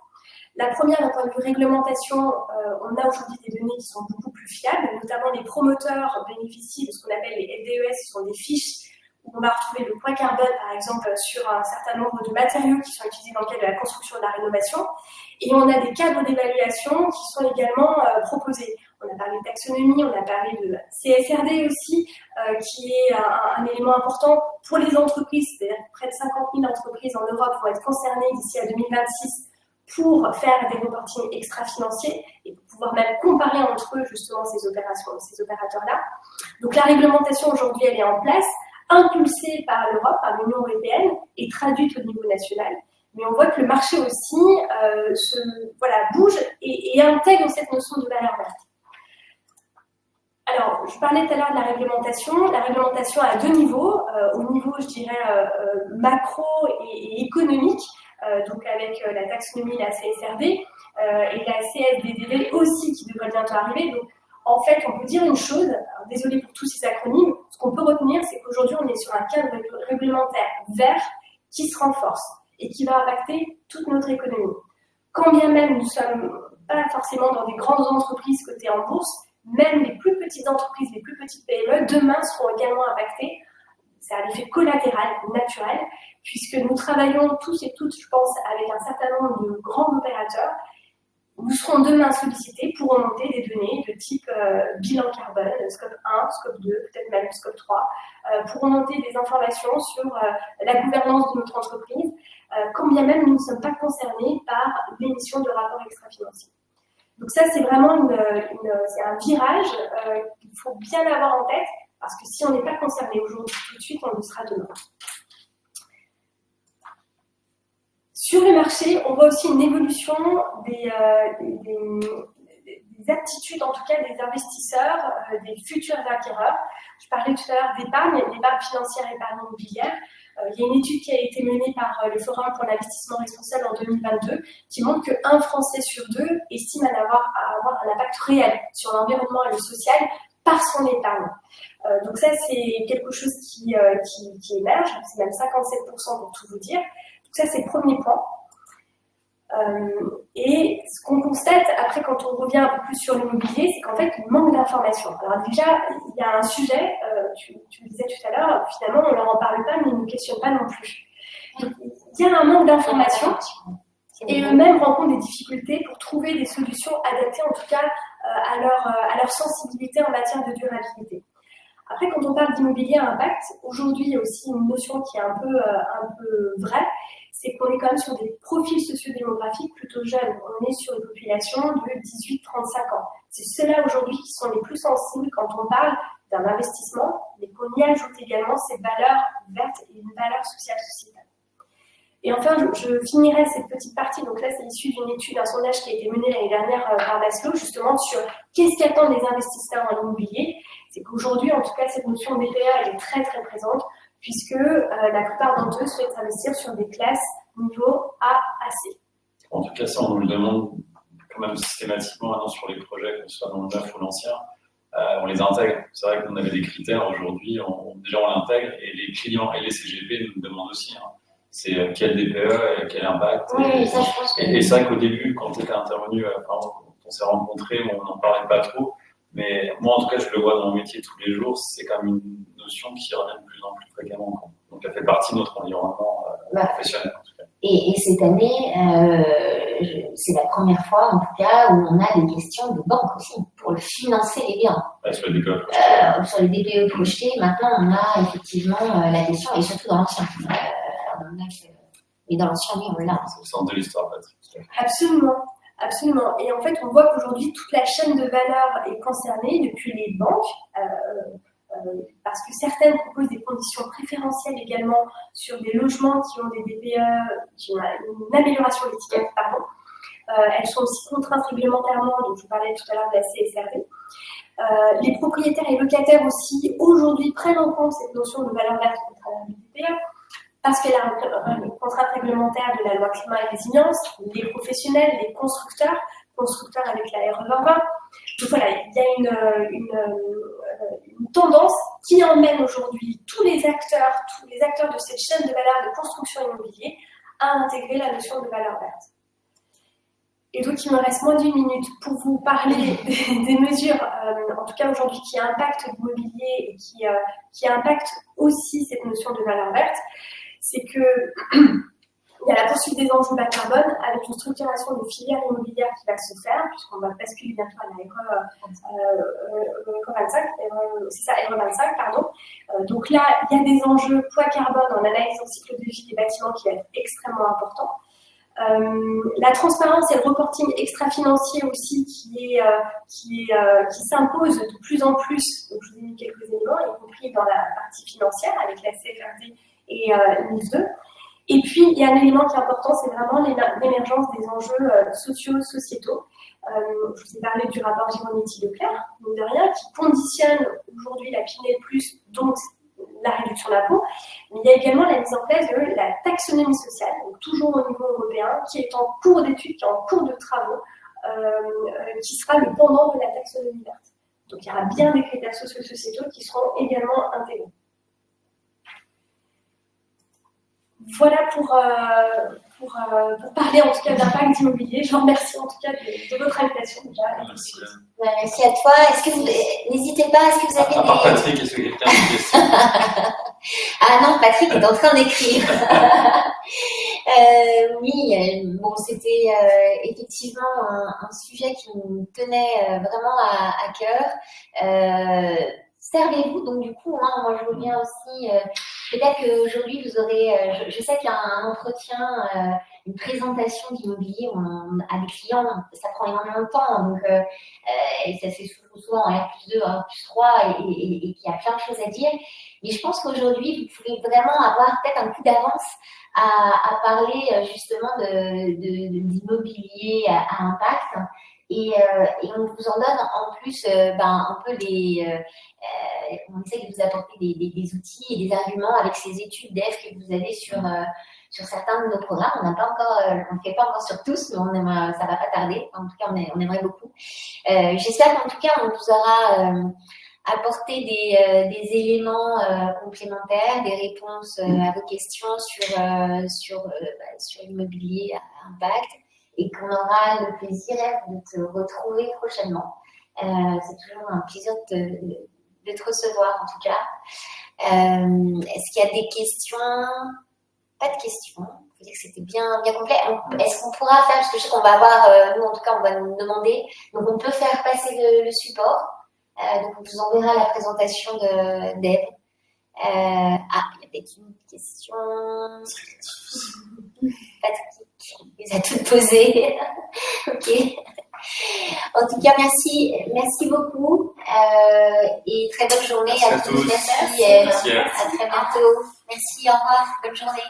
La première, d'un point de vue réglementation, on a aujourd'hui des données qui sont beaucoup plus fiables, notamment les promoteurs bénéficient de ce qu'on appelle les FDES, qui sont des fiches où on va retrouver le poids carbone, par exemple, sur un certain nombre de matériaux qui sont utilisés dans le cadre de la construction et de la rénovation. Et on a des cadres d'évaluation qui sont également proposés. On a parlé de taxonomie, on a parlé de CSRD aussi, qui est un élément important pour les entreprises, c'est-à-dire près de 50 000 entreprises en Europe vont être concernées d'ici à 2026 pour faire des reportings extra-financiers et pour pouvoir même comparer entre eux justement ces opérateurs-là. Donc la réglementation aujourd'hui, elle est en place, impulsée par l'Europe, par l'Union européenne et traduite au niveau national. Mais on voit que le marché aussi bouge et intègre cette notion de valeur verte. Alors, je parlais tout à l'heure de la réglementation. La réglementation à 2 niveaux. Au niveau, je dirais, macro et économique, donc avec la taxonomie, la CSRD, et la CSDDD aussi qui devrait bientôt arriver. Donc, en fait, on peut dire une chose, désolé pour tous ces acronymes, ce qu'on peut retenir, c'est qu'aujourd'hui, on est sur un cadre réglementaire vert qui se renforce et qui va impacter toute notre économie. Quand bien même nous ne sommes pas forcément dans des grandes entreprises cotées en bourse, même les plus petites entreprises, les plus petites PME, demain seront également impactées. C'est un effet collatéral, naturel, puisque nous travaillons tous et toutes, je pense, avec un certain nombre de grands opérateurs. Nous serons demain sollicités pour remonter des données de type bilan carbone, scope 1, scope 2, peut-être même scope 3, pour remonter des informations sur la gouvernance de notre entreprise, quand bien même nous ne sommes pas concernés par l'émission de rapports extra-financiers. Donc ça, c'est vraiment c'est un virage qu'il faut bien avoir en tête, parce que si on n'est pas concerné aujourd'hui tout de suite, on le sera demain. Sur le marché, on voit aussi une évolution des aptitudes, en tout cas des investisseurs, des futurs acquéreurs. Je parlais tout à l'heure d'épargne financière et épargne immobilière. Il y a une étude qui a été menée par le Forum pour l'investissement responsable en 2022 qui montre qu'un Français sur 2 estime avoir un impact réel sur l'environnement et le social par son épargne. Donc ça, c'est quelque chose qui émerge, c'est même 57% pour tout vous dire. Donc ça, c'est le premier point. Et ce qu'on constate, après, quand on revient un peu plus sur l'immobilier, c'est qu'en fait, il manque d'informations. Alors déjà, il y a un sujet, tu le disais tout à l'heure, finalement, on ne leur en parle pas, mais ils ne nous questionnent pas non plus. Donc, il y a un manque d'informations et eux-mêmes rencontrent des difficultés pour trouver des solutions adaptées, en tout cas, à leur sensibilité en matière de durabilité. Après, quand on parle d'immobilier à impact, aujourd'hui, il y a aussi une notion qui est un peu vraie, c'est qu'on est quand même sur des profils sociodémographiques plutôt jeunes. On est sur une population de 18-35 ans. C'est ceux-là aujourd'hui qui sont les plus sensibles quand on parle d'un investissement, mais qu'on y ajoute également ces valeurs vertes et une valeur sociale sociétale. Et enfin, je finirai cette petite partie, donc là c'est issu d'une étude, un sondage qui a été mené l'année dernière par Maslow, justement sur qu'est-ce qu'attendent les investisseurs en immobilier. C'est qu'aujourd'hui, en tout cas, cette notion de DPE, elle est très très présente, puisque la plupart d'entre eux souhaitent investir sur des classes niveau A à C. En tout cas, ça, on nous le demande quand même systématiquement maintenant sur les projets, que ce soit dans le neuf ou l'ancien. On les intègre. C'est vrai qu'on avait des critères aujourd'hui, déjà on l'intègre, et les clients et les CGP nous le demandent aussi. C'est quel DPE, quel impact. Oui, ça, je pense que... Et c'est vrai qu'au début, quand tu étais intervenu, quand on s'est rencontrés, on n'en parlait pas trop. Mais moi, en tout cas, je le vois dans mon métier tous les jours, c'est quand même une notion qui revient de plus en plus fréquemment. Donc, elle fait partie de notre environnement professionnel, en tout cas. Et cette année, c'est la première fois, en tout cas, où on a des questions de banque aussi, pour financer les biens. Sur les DPE projetés. Sur les DPE projetés, maintenant, on a effectivement la question, et surtout dans l'ancien. Et dans l'ancien, oui, on l'a. C'est au centre de l'histoire, Patrick. Absolument, absolument. Et en fait, on voit qu'aujourd'hui, toute la chaîne de valeur est concernée depuis les banques, parce que certaines proposent des conditions préférentielles également sur des logements qui ont des DPE, qui ont une amélioration de l'étiquette, pardon. Elles sont aussi contraintes réglementairement, donc je vous parlais tout à l'heure de la CSRD. Les propriétaires et locataires aussi, aujourd'hui, prennent en compte cette notion de valeur verte au travers du DPE, parce qu'elle a une contrainte réglementaire de la loi climat et résilience, les professionnels, les constructeurs avec la RE2020. Donc voilà, il y a une tendance qui emmène aujourd'hui tous les acteurs de cette chaîne de valeur de construction immobilier à intégrer la notion de valeur verte. Et donc, il me reste moins d'une minute pour vous parler des mesures, en tout cas aujourd'hui, qui impactent l'immobilier et qui impactent aussi cette notion de valeur verte. C'est que il y a la poursuite des enjeux bas carbone avec une structuration de filière immobilière qui va se faire, puisqu'on va basculer bientôt à la RE25, pardon. Donc là, il y a des enjeux poids carbone en analyse en cycle de vie des bâtiments qui va être extrêmement important. La transparence et le reporting extra-financier aussi qui s'impose de plus en plus. Donc, je vous ai mis quelques éléments, y compris dans la partie financière avec la CFRD et NIS 2. Et puis, il y a un élément qui est important, c'est vraiment l'émergence des enjeux sociaux-sociétaux. Je vous ai parlé du rapport Gironetti-Leclerc, mine de rien, qui conditionne aujourd'hui la Pinel+, donc la réduction d'impôts, mais il y a également la mise en place de la taxonomie sociale, donc toujours au niveau européen, qui est en cours d'étude, qui est en cours de travaux, qui sera le pendant de la taxonomie verte. Donc il y aura bien des critères socio-sociétaux qui seront également intégrés. Voilà pour parler en tout cas d'impact immobilier. Je vous remercie en tout cas de votre invitation déjà. Merci. Merci à toi. N'hésitez pas, est-ce que vous avez des... Patrick, est-ce que quelqu'un a une question? Ah non, Patrick est en train d'écrire. Oui, bon, c'était effectivement un sujet qui nous tenait vraiment à cœur. Servez-vous, donc du coup, moi je reviens aussi, peut-être qu'aujourd'hui vous aurez, je sais qu'il y a un entretien, une présentation d'immobilier à des clients, ça prend énormément de temps, donc et ça c'est souvent en R+2, R+3 et qu'il y a plein de choses à dire, mais je pense qu'aujourd'hui vous pouvez vraiment avoir peut-être un coup d'avance à parler justement d'immobilier à impact. Et on vous en donne en plus un peu on essaie de vous apporter des outils et des arguments avec ces études d'EF que vous avez sur certains de nos programmes. On ne fait pas encore sur tous, mais ça va pas tarder. En tout cas, on aimerait beaucoup. J'espère qu'en tout cas, on vous aura apporté des éléments complémentaires, des réponses à vos questions sur l'immobilier à impact. Et qu'on aura le plaisir de te retrouver prochainement. C'est toujours un plaisir de te recevoir, en tout cas. Est-ce qu'il y a des questions? Pas de questions. Il faut dire que c'était bien complet. Est-ce qu'on pourra faire, parce que je sais qu'on va avoir, nous en tout cas, on va nous demander, donc on peut faire passer le support. Donc, on vous enverra la présentation d'Ève. Il y a peut-être une question. Patrick les a toutes posées. Ok. En tout cas, merci beaucoup et très bonne journée Merci à tous. tous. Merci, Merci. à très bientôt. Merci, au revoir, bonne journée.